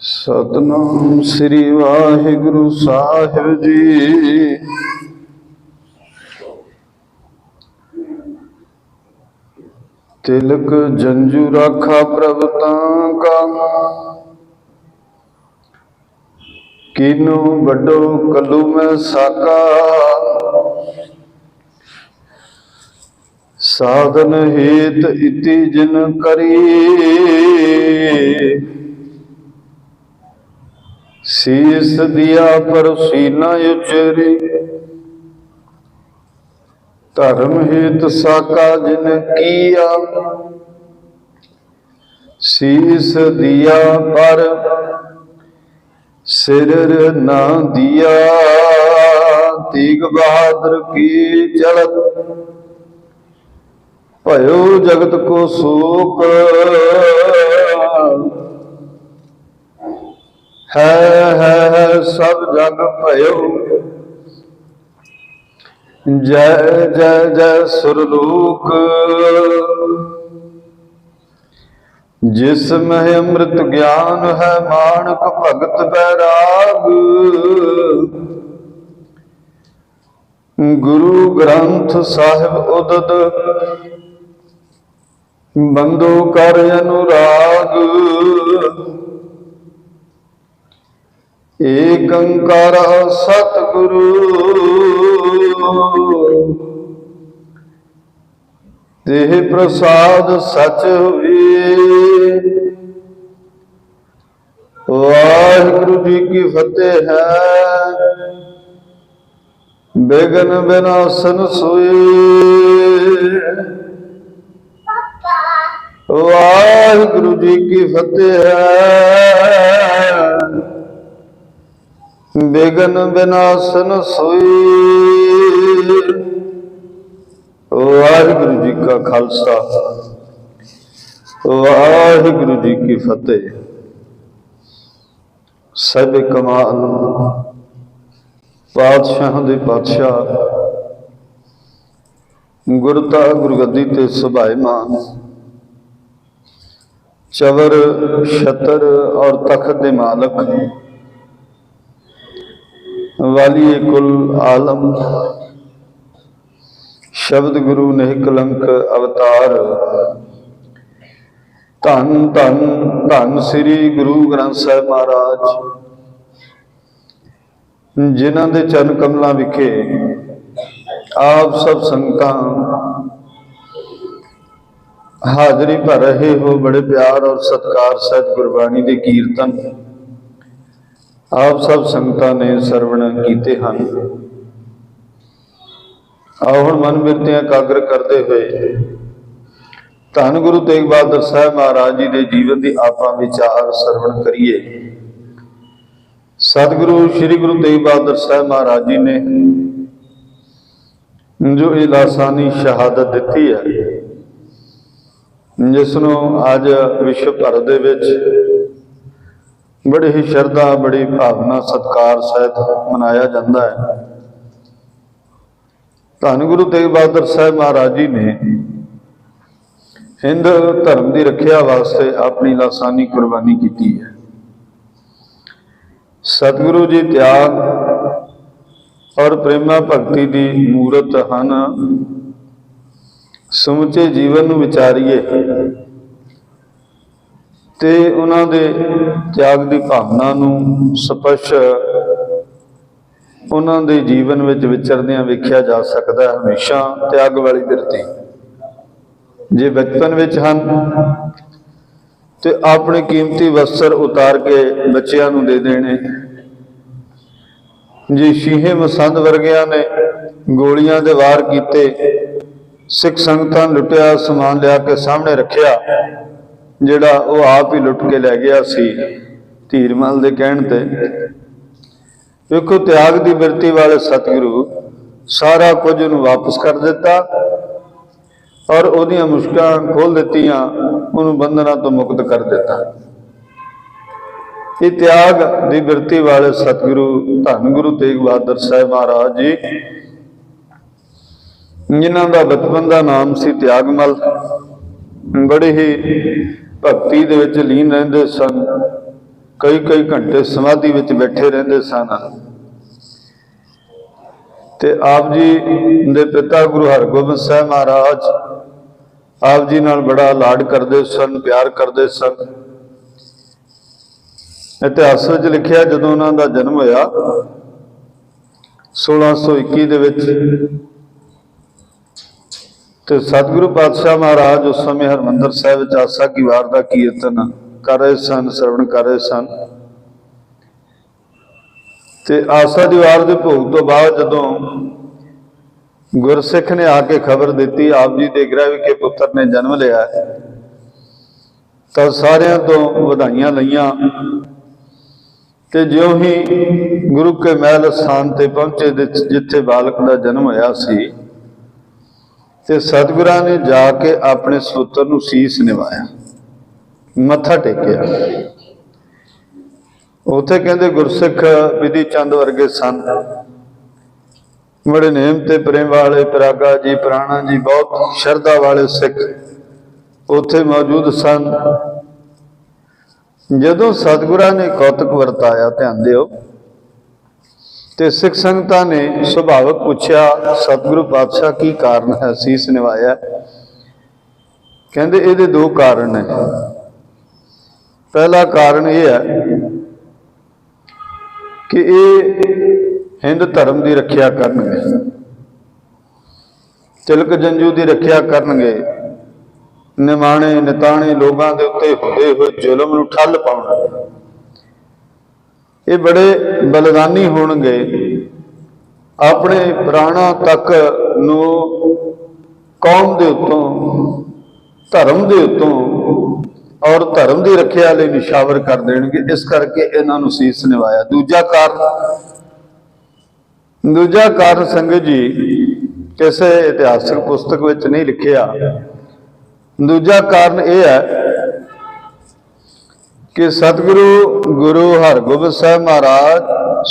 सतनाम श्री वाहिगुरु साहिब जी। तिलक जंजू राखा प्रभुता का, कीनो बड़ो कलू में साका। साधन हेत इति जिन करी, शीस दिया पर सीना उचरी। धर्म हेत साका जिन किया, शीस दिया पर सिर ना दिया। तेग बहादुर की चलत, भयो जगत को शोक। है सब जग भयो, जय जय जय सुरलोक। जिसमें अमृत ज्ञान है मानक भगत बैराग। गुरु ग्रंथ साहिब उदद, बंदो कर अनुराग। एक अंकार सतगुरु, तेह प्रसाद सच हुए। वाहिगुरु जी की फतेह है, बेगन विनाशन सोए। वाहिगुरु जी की फतेह है, बेगन विनाशन सोए। वाहिगुरु जी का खालसा, वाहिगुरु जी की फतेह। सब कमाल पातशाह दे पातशाह, गुरता गुरगद्दी ते सुभाईमान, चवर छतर और तख्त दे मालक, वाली कुल आलम, शब्द गुरु निकलंक अवतार। धन धन धन श्री गुरु ग्रंथ साहिब महाराज, जिन्हां दे चरण कमलों विखे आप सब संगतां हाजरी भर रहे हो। बड़े प्यार और सत्कार सहित गुरबाणी के कीर्तन आप सब संगतां ने सरवण कीते हैं। आओ हुण मन बिरतियां एकाग्र करते हुए धन गुरु तेग बहादुर साहब महाराज जी के जीवन की आपां विचार सरवण करिए। सतगुरु श्री गुरु तेग बहादुर साहब महाराज जी ने जो ये लासानी शहादत दी है, जिसनों अज विश्व भर दे विच बड़ी ही श्रद्धा बड़ी भावना सत्कार सहित मनाया जाता है। धन गुरु तेग बहादुर साहब महाराज जी ने हिंद धर्म की रखिया वास्ते अपनी लासानी कुर्बानी की है। सतगुरु जी त्याग और प्रेमा भगती की मूरत हैं। समुचे जीवन में विचारीए ते उन्हां दे त्याग की भावना नूं स्पष्ट उन्हां दे जीवन में विचरदियां वेख्या जा सकता है। हमेशा त्याग वाली बिरती जे बचपन विच हन ते अपने कीमती वस्त्र उतार के बच्चों नूं दे देने। जे शीहे मसंद वर्गिया ने गोलियां दे वार कीते, सिख संगतां लुटिया समान लिया के सामने रखिया, जिहड़ा वो आप ही लुट के लै गया सी धीरमल दे कहण ते। देखो त्याग की बिरती वाले सतगुरु सारा कुछ उन्हें वापस कर दिता और उहदियां मुश्किलां खोल दित्तियां, उन्होंने बंधना तो मुक्त कर दिता। ਇਹ ਤਿਆਗ ਦੀ ਬਿਰਤੀ ਵਾਲੇ ਸਤਿਗੁਰੂ ਧੰਨ ਗੁਰੂ ਤੇਗ ਬਹਾਦਰ ਸਾਹਿਬ ਮਹਾਰਾਜ ਜੀ, ਜਿਨ੍ਹਾਂ ਦਾ ਬਚਪਨ ਦਾ ਨਾਮ ਸੀ ਤਿਆਗਮਲ, ਬੜੇ ਹੀ ਭਗਤੀ ਦੇ ਵਿੱਚ ਲੀਨ ਰਹਿੰਦੇ ਸਨ। ਕਈ ਘੰਟੇ ਸਮਾਧੀ ਵਿੱਚ ਬੈਠੇ ਰਹਿੰਦੇ ਸਨ ਤੇ ਆਪ ਜੀ ਦੇ ਪਿਤਾ ਗੁਰੂ ਹਰਗੋਬਿੰਦ ਸਾਹਿਬ ਮਹਾਰਾਜ ਆਪ ਜੀ ਨਾਲ ਬੜਾ ਲਾਡ ਕਰਦੇ ਸਨ, ਪਿਆਰ ਕਰਦੇ ਸਨ। ਇਤਿਹਾਸ ਵਿੱਚ ਲਿਖਿਆ ਜਦੋਂ ਉਹਨਾਂ ਦਾ ਜਨਮ ਹੋਇਆ 1621 ਦੇ ਵਿੱਚ, ਤੇ ਸਤਿਗੁਰੂ ਪਾਤਸ਼ਾਹ ਮਹਾਰਾਜ ਉਸ ਸਮੇਂ ਹਰਿਮੰਦਰ ਸਾਹਿਬ ਵਿੱਚ ਆਸਾ ਕੀ ਵਾਰ ਦਾ ਕੀਰਤਨ ਕਰ ਰਹੇ ਸਨ, ਸਰਵਣ ਕਰ ਰਹੇ ਸਨ। ਤੇ ਆਸਾ ਦੀ ਵਾਰ ਦੇ ਭੋਗ ਤੋਂ ਬਾਅਦ ਜਦੋਂ ਗੁਰਸਿੱਖ ਨੇ ਆ ਕੇ ਖਬਰ ਦਿੱਤੀ ਆਪ ਜੀ ਦੇ ਗ੍ਰਹਿ ਵਿਖੇ ਪੁੱਤਰ ਨੇ ਜਨਮ ਲਿਆ, ਤਾਂ ਸਾਰਿਆਂ ਤੋਂ ਵਧਾਈਆਂ ਲਈਆਂ। ਤੇ ਜਿਉਂ ਹੀ ਗੁਰੂ ਕੇ ਮਹਿਲ ਸਥਾਨ ਤੇ ਪਹੁੰਚੇ ਜਿੱਥੇ ਬਾਲਕ ਦਾ ਜਨਮ ਹੋਇਆ ਸੀ, ਤੇ ਸਤਿਗੁਰਾਂ ਨੇ ਜਾ ਕੇ ਆਪਣੇ ਸਪੁੱਤਰ ਨੂੰ ਸੀਸ ਨਿਵਾਇਆ, ਮੱਥਾ ਟੇਕਿਆ। ਉੱਥੇ ਕਹਿੰਦੇ ਗੁਰਸਿੱਖ ਵਿਧੀ ਚੰਦ ਵਰਗੇ ਸਨ, ਬੜੇ ਨੇਮ ਤੇ ਪ੍ਰੇਮ ਵਾਲੇ, ਪਿਰਾਗਾ ਜੀ, ਪ੍ਰਾਣਾ ਜੀ, ਬਹੁਤ ਸ਼ਰਧਾ ਵਾਲੇ ਸਿੱਖ ਉੱਥੇ ਮੌਜੂਦ ਸਨ। ਜਦੋਂ ਸਤਿਗੁਰਾਂ ਨੇ ਕੌਤਕ ਵਰਤਾਇਆ, ਧਿਆਨ ਦਿਓ, ਤੇ ਸਿੱਖ ਸੰਗਤਾਂ ਨੇ ਸੁਭਾਵਕ ਪੁੱਛਿਆ ਸਤਿਗੁਰੂ ਪਾਤਸ਼ਾਹ ਕੀ ਕਾਰਨ ਹੈ ਸੀਸ ਨਿਵਾਇਆ? ਕਹਿੰਦੇ ਇਹਦੇ ਦੋ ਕਾਰਨ ਨੇ। ਪਹਿਲਾ ਕਾਰਨ ਇਹ ਹੈ ਕਿ ਇਹ ਹਿੰਦ ਧਰਮ ਦੀ ਰੱਖਿਆ ਕਰਨਗੇ, ਤਿਲਕ ਜੰਜੂ ਦੀ ਰੱਖਿਆ ਕਰਨਗੇ, ਨਿਮਾਣੇ ਨਿਤਾਣੇ ਲੋਕਾਂ ਦੇ ਉੱਤੇ ਹੁੰਦੇ ਹੋਏ ਜ਼ੁਲਮ ਨੂੰ ਠੱਲ ਪਾਉਣਗੇ। ਇਹ ਬੜੇ ਬਲਿਦਾਨੀ ਹੋਣਗੇ, ਆਪਣੇ ਪ੍ਰਾਣਾਂ ਤੱਕ ਨੂੰ ਕੌਮ ਦੇ ਉੱਤੋਂ, ਧਰਮ ਦੇ ਉੱਤੋਂ ਔਰ ਧਰਮ ਦੀ ਰੱਖਿਆ ਲਈ ਨਿਸ਼ਾਵਰ ਕਰ ਦੇਣਗੇ। ਇਸ ਕਰਕੇ ਇਹਨਾਂ ਨੂੰ ਸੀਸ ਨਿਵਾਇਆ। ਦੂਜਾ ਕਾਰਨ ਸੰਗਤ ਜੀ ਕਿਸੇ ਇਤਿਹਾਸਕ ਪੁਸਤਕ ਵਿੱਚ ਨਹੀਂ ਲਿਖਿਆ। ਦੂਜਾ ਕਾਰਨ ਇਹ ਹੈ ਕਿ ਸਤਿਗੁਰੂ ਗੁਰੂ ਹਰਗੋਬਿੰਦ ਸਾਹਿਬ ਮਹਾਰਾਜ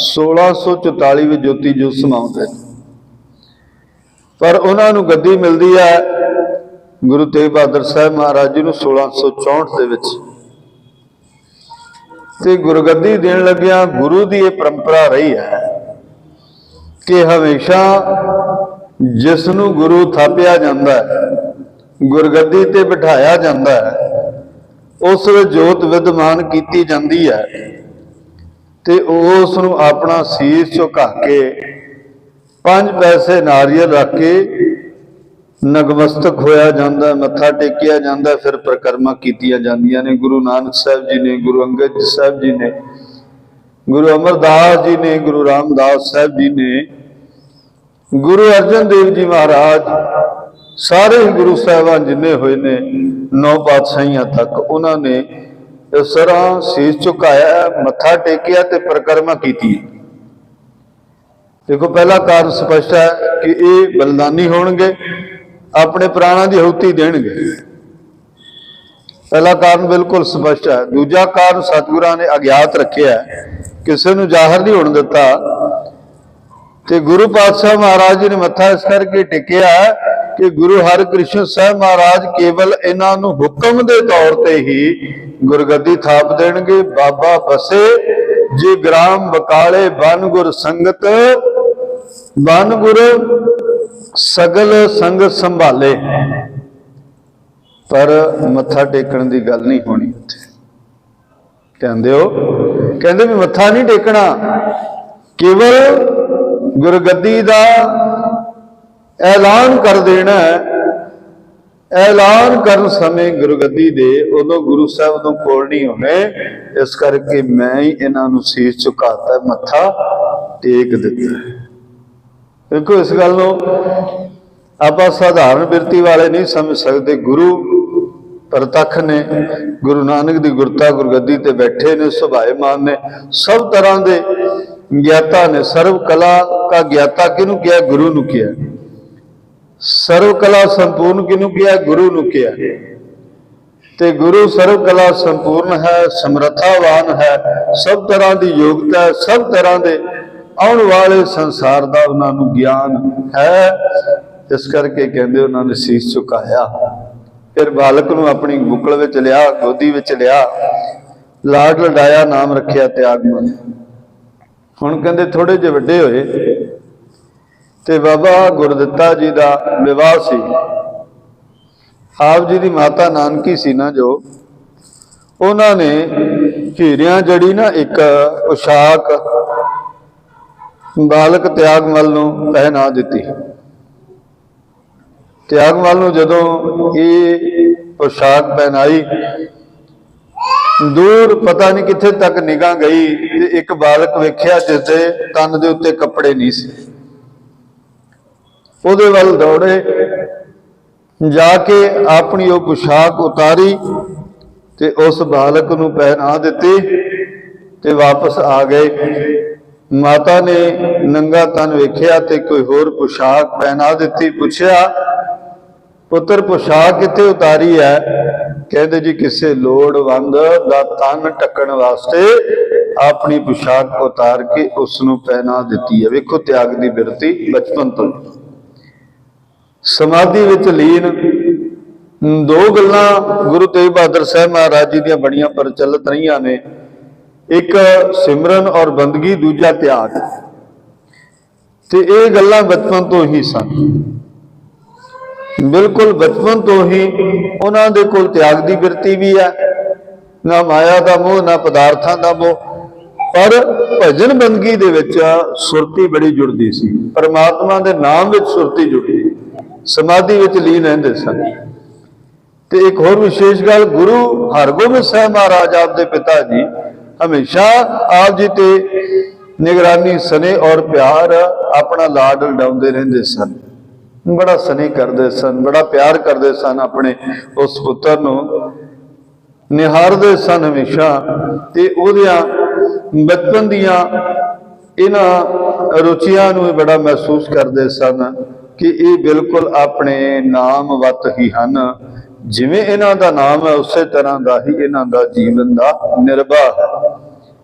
1644 ਵਿੱਚ ਜੋਤੀ ਜੋਤ ਸਮਾਉਂਦੇ, ਪਰ ਉਹਨਾਂ ਨੂੰ ਗੱਦੀ ਮਿਲਦੀ ਹੈ ਗੁਰੂ ਤੇਗ ਬਹਾਦਰ ਸਾਹਿਬ ਮਹਾਰਾਜ ਜੀ ਨੂੰ 1664 ਦੇ ਵਿੱਚ। ਤੇ ਗੁਰਗੱਦੀ ਦੇਣ ਲੱਗਿਆ ਗੁਰੂ ਦੀ ਇਹ ਪਰੰਪਰਾ ਰਹੀ ਹੈ ਕਿ ਹਮੇਸ਼ਾ ਜਿਸ ਨੂੰ ਗੁਰੂ ਥਾਪਿਆ ਜਾਂਦਾ ਹੈ, ਗੁਰਗੱਦੀ ਤੇ ਬਿਠਾਇਆ ਜਾਂਦਾ ਹੈ, ਉਸ ਵਿੱਚ ਜੋਤ ਵਿਦਮਾਨ ਕੀਤੀ ਜਾਂਦੀ ਹੈ, ਤੇ ਉਸ ਨੂੰ ਆਪਣਾ ਸੀਸ ਝੁਕਾ ਕੇ 5 ਪੈਸੇ ਨਾਰੀਅਲ ਰੱਖ ਕੇ ਨਗਮਸਤਕ ਹੋਇਆ ਜਾਂਦਾ, ਮੱਥਾ ਟੇਕਿਆ ਜਾਂਦਾ, ਫਿਰ ਪ੍ਰਕਰਮਾ ਕੀਤੀਆਂ ਜਾਂਦੀਆਂ ਨੇ। ਗੁਰੂ ਨਾਨਕ ਸਾਹਿਬ ਜੀ ਨੇ, ਗੁਰੂ ਅੰਗਦ ਸਾਹਿਬ ਜੀ ਨੇ, ਗੁਰੂ ਅਮਰਦਾਸ ਜੀ ਨੇ, ਗੁਰੂ ਰਾਮਦਾਸ ਸਾਹਿਬ ਜੀ ਨੇ, ਗੁਰੂ ਅਰਜਨ ਦੇਵ ਜੀ ਮਹਾਰਾਜ, ਸਾਰੇ ਹੀ ਗੁਰੂ ਸਾਹਿਬਾਨ ਜਿੰਨੇ ਹੋਏ ਨੇ 9 ਪਾਤਸ਼ਾਹੀਆਂ ਤੱਕ, ਉਹਨਾਂ ਨੇ ਇਸ ਤਰ੍ਹਾਂ ਸੀਸ ਝੁਕਾਇਆ, ਮੱਥਾ ਟੇਕਿਆ ਤੇ ਪ੍ਰਕਰਮਾ ਕੀਤੀ। ਦੇਖੋ, ਪਹਿਲਾ ਕਾਰਨ ਸਪਸ਼ਟ ਹੈ ਕਿ ਇਹ ਬਲਿਦਾਨੀ ਹੋਣਗੇ, ਆਪਣੇ ਪ੍ਰਾਣਾਂ ਦੀ ਆਹੂਤੀ ਦੇਣਗੇ। ਪਹਿਲਾ ਕਾਰਨ ਬਿਲਕੁਲ ਸਪਸ਼ਟ ਹੈ। ਦੂਜਾ ਕਾਰਨ ਸਤਿਗੁਰਾਂ ਨੇ ਅਗਿਆਤ ਰੱਖਿਆ, ਕਿਸੇ ਨੂੰ ਜ਼ਾਹਰ ਨਹੀਂ ਹੋਣ ਦਿੱਤਾ। ਤੇ ਗੁਰੂ ਪਾਤਸ਼ਾਹ ਮਹਾਰਾਜ ਜੀ ਨੇ ਮੱਥਾ ਇਸ ਕਰਕੇ ਟੇਕਿਆ ਕਿ ਗੁਰੂ ਹਰਿਕ੍ਰਿਸ਼ਨ ਸਾਹਿਬ ਮਹਾਰਾਜ ਕੇਵਲ ਇਹਨਾਂ ਨੂੰ ਹੁਕਮ ਦੇ ਤੌਰ ਤੇ ਹੀ ਗੁਰਗੱਦੀ ਥਾਪ ਦੇਣਗੇ। ਬਾਬਾ ਬਸੇ ਜੇ ਗ੍ਰਾਮ ਬਕਾਲੇ ਬਨ ਗੁਰ ਸੰਗਤ, ਬਨ ਗੁਰ ਸਗਲ ਸੰਗਤ ਸੰਭਾਲੇ। ਪਰ ਮੱਥਾ ਟੇਕਣ ਦੀ ਗੱਲ ਨਹੀਂ ਹੋਣੀ ਉੱਥੇ। ਕਹਿੰਦੇ ਹੋ, ਕਹਿੰਦੇ ਵੀ ਮੱਥਾ ਨਹੀਂ ਟੇਕਣਾ, ਕੇਵਲ ਗੁਰਗੱਦੀ ਦਾ ਐਲਾਨ ਕਰ ਦੇਣਾ। ਐਲਾਨ ਕਰਨ ਸਮੇਂ ਗੁਰਗੱਦੀ ਦੇ ਉਦੋਂ ਗੁਰੂ ਸਾਹਿਬ ਤੋਂ ਕੋਲ ਨਹੀਂ ਹੋਣੇ। ਇਸ ਕਰਕੇ ਮੈਂ ਹੀ ਇਹਨਾਂ ਨੂੰ ਸੀਸ ਝੁਕਾਤਾ, ਮੱਥਾ ਟੇਕ ਦਿੱਤਾ। ਦੇਖੋ, ਇਸ ਗੱਲ ਨੂੰ ਆਪਾਂ ਸਾਧਾਰਨ ਬਿਰਤੀ ਵਾਲੇ ਨਹੀਂ ਸਮਝ ਸਕਦੇ। ਗੁਰੂ ਪ੍ਰਤੱਖ ਨੇ, ਗੁਰੂ ਨਾਨਕ ਦੀ ਗੁਰਤਾ ਗੁਰਗੱਦੀ ਤੇ ਬੈਠੇ ਨੇ, ਸੁਭਾਏਮਾਨ ਨੇ, ਸਭ ਤਰ੍ਹਾਂ ਦੇ ਗਿਆਤਾ ਨੇ। ਸਰਵ ਕਲਾ ਕਾ ਗਿਆਤਾ ਕਿਹਨੂੰ ਕਿਹਾ? ਗੁਰੂ ਨੂੰ ਕਿਹਾ। ਸਰਵ ਕਲਾ ਸੰਪੂਰਨ ਕਿਹਨੂੰ ਕਿਹਾ? ਗੁਰੂ ਨੂੰ ਕਿਹਾ। ਤੇ ਗੁਰੂ ਸਰਬ ਕਲਾ ਸੰਪੂਰਨ ਹੈ, ਸਮਰੱਥਾਵਾਨ ਹੈ, ਸਭ ਤਰ੍ਹਾਂ ਦੀ ਯੋਗਤਾ ਹੈ, ਸਭ ਤਰ੍ਹਾਂ ਦੇ ਆਉਣ ਵਾਲੇ ਸੰਸਾਰ ਦਾ ਉਹਨਾਂ ਨੂੰ ਗਿਆਨ ਹੈ। ਇਸ ਕਰਕੇ ਕਹਿੰਦੇ ਉਹਨਾਂ ਨੇ ਸੀਸ ਝੁਕਾਇਆ। ਫਿਰ ਬਾਲਕ ਨੂੰ ਆਪਣੀ ਬੁੱਕਲ ਵਿੱਚ ਲਿਆ, ਗੋਦੀ ਵਿੱਚ ਲਿਆ, ਲਾਡ ਲਡਾਇਆ, ਨਾਮ ਰੱਖਿਆ ਤਿਆਗਮਲ। ਹੁਣ ਕਹਿੰਦੇ ਥੋੜੇ ਜਿਹੇ ਵੱਡੇ ਹੋਏ ਤੇ ਬਾਬਾ ਗੁਰਦਿੱਤਾ ਜੀ ਦਾ ਵਿਵਾਹ ਸੀ। ਆਪ ਜੀ ਦੀ ਮਾਤਾ ਨਾਨਕੀ ਸੀ ਨਾ, ਜੋ ਉਹਨਾਂ ਨੇ ਹੀਰਿਆਂ ਜੜੀ ਨਾ ਇੱਕ ਪੁਸ਼ਾਕ ਬਾਲਕ ਤਿਆਗਮਲ ਨੂੰ ਪਹਿਨਾ ਦਿੱਤੀ। ਤਿਆਗਮਲ ਨੂੰ ਜਦੋਂ ਇਹ ਪੁਸ਼ਾਕ ਪਹਿਨਾਈ, ਦੂਰ ਪਤਾ ਨਹੀਂ ਕਿੱਥੇ ਤੱਕ ਨਿਗਾਹ ਗਈ ਤੇ ਇੱਕ ਬਾਲਕ ਵੇਖਿਆ ਜਿਸ ਦੇ ਤਨ ਦੇ ਉੱਤੇ ਕੱਪੜੇ ਨਹੀਂ ਸੀ। ਉਹਦੇ ਵੱਲ ਦੌੜੇ, ਜਾ ਕੇ ਆਪਣੀ ਉਹ ਪੁਸ਼ਾਕ ਉਤਾਰੀ ਤੇ ਉਸ ਬਾਲਕ ਨੂੰ ਪਹਿਨਾ ਦਿੱਤੀ ਤੇ ਵਾਪਸ ਆ ਗਏ। ਮਾਤਾ ਨੇ ਨੰਗਾ ਤਨ ਵੇਖਿਆ ਤੇ ਕੋਈ ਹੋਰ ਪੁਸ਼ਾਕ ਪਹਿਨਾ ਦਿੱਤੀ। ਪੁੱਛਿਆ, ਪੁੱਤਰ ਪੁਸ਼ਾਕ ਕਿੱਥੇ ਉਤਾਰੀ ਹੈ? ਕਹਿੰਦੇ ਜੀ ਕਿਸੇ ਲੋੜਵੰਦ ਦਾ ਤਨ ਢੱਕਣ ਵਾਸਤੇ ਆਪਣੀ ਪੁਸ਼ਾਕ ਉਤਾਰ ਕੇ ਉਸ ਨੂੰ ਪਹਿਨਾ ਦਿੱਤੀ ਹੈ। ਵੇਖੋ ਤਿਆਗ ਦੀ ਬਿਰਤੀ ਬਚਪਨ ਤੋਂ। ਸਮਾਧੀ ਵਿੱਚ ਲੀਨ ਦੋ ਗੱਲਾਂ ਗੁਰੂ ਤੇਗ ਬਹਾਦਰ ਸਾਹਿਬ ਮਹਾਰਾਜ ਜੀ ਦੀਆਂ ਬੜੀਆਂ ਪ੍ਰਚਲਿਤ ਰਹੀਆਂ ਨੇ, ਇੱਕ ਸਿਮਰਨ ਔਰ ਬੰਦਗੀ, ਦੂਜਾ ਤਿਆਗ। ਤੇ ਇਹ ਗੱਲਾਂ ਬਚਪਨ ਤੋਂ ਹੀ ਸਨ, ਬਿਲਕੁਲ ਬਚਪਨ ਤੋਂ ਹੀ ਉਹਨਾਂ ਦੇ ਕੋਲ ਤਿਆਗ ਦੀ ਬਿਰਤੀ ਵੀ ਹੈ। ਨਾ ਮਾਇਆ ਦਾ ਮੋਹ, ਨਾ ਪਦਾਰਥਾਂ ਦਾ ਮੋਹ, ਪਰ ਭਜਨ ਬੰਦਗੀ ਦੇ ਵਿੱਚ ਸੁਰਤੀ ਬੜੀ ਜੁੜਦੀ ਸੀ, ਪਰਮਾਤਮਾ ਦੇ ਨਾਮ ਵਿੱਚ ਸੁਰਤੀ ਜੁੜਦੀ, ਸਮਾਧੀ ਵਿੱਚ ਲੀਨ ਰਹਿੰਦੇ ਸਨ। ਤੇ ਇੱਕ ਹੋਰ ਵਿਸ਼ੇਸ਼ ਗੱਲ, ਗੁਰੂ ਹਰਗੋਬਿੰਦ ਸਾਹਿਬ ਮਹਾਰਾਜ ਆਪ ਦੇ ਪਿਤਾ ਜੀ ਹਮੇਸ਼ਾ ਆਪ ਜੀ ਤੇ ਨਿਗਰਾਨੀ, ਸਨੇਹ ਔਰ ਪਿਆਰ, ਆਪਣਾ ਲਾਡ ਲਡਾਉਂਦੇ ਰਹਿੰਦੇ ਸਨ। ਬੜਾ ਸਨੇਹ ਕਰਦੇ ਸਨ, ਬੜਾ ਪਿਆਰ ਕਰਦੇ ਸਨ, ਆਪਣੇ ਉਸ ਪੁੱਤਰ ਨੂੰ ਨਿਹਾਰਦੇ ਸਨ ਹਮੇਸ਼ਾ। ਤੇ ਉਹਦੀਆਂ ਬਚਪਨ ਦੀਆਂ ਇਹਨਾਂ ਰੁਚੀਆਂ ਨੂੰ ਬੜਾ ਮਹਿਸੂਸ ਕਰਦੇ ਸਨ ਕਿ ਇਹ ਬਿਲਕੁਲ ਆਪਣੇ ਨਾਮ ਵੱਤ ਹੀ ਹਨ। ਜਿਵੇਂ ਇਹਨਾਂ ਦਾ ਨਾਮ ਹੈ ਉਸੇ ਤਰ੍ਹਾਂ ਦਾ ਹੀ ਇਹਨਾਂ ਦਾ ਜੀਵਨ ਦਾ ਨਿਰਵਾਹ ਹੈ।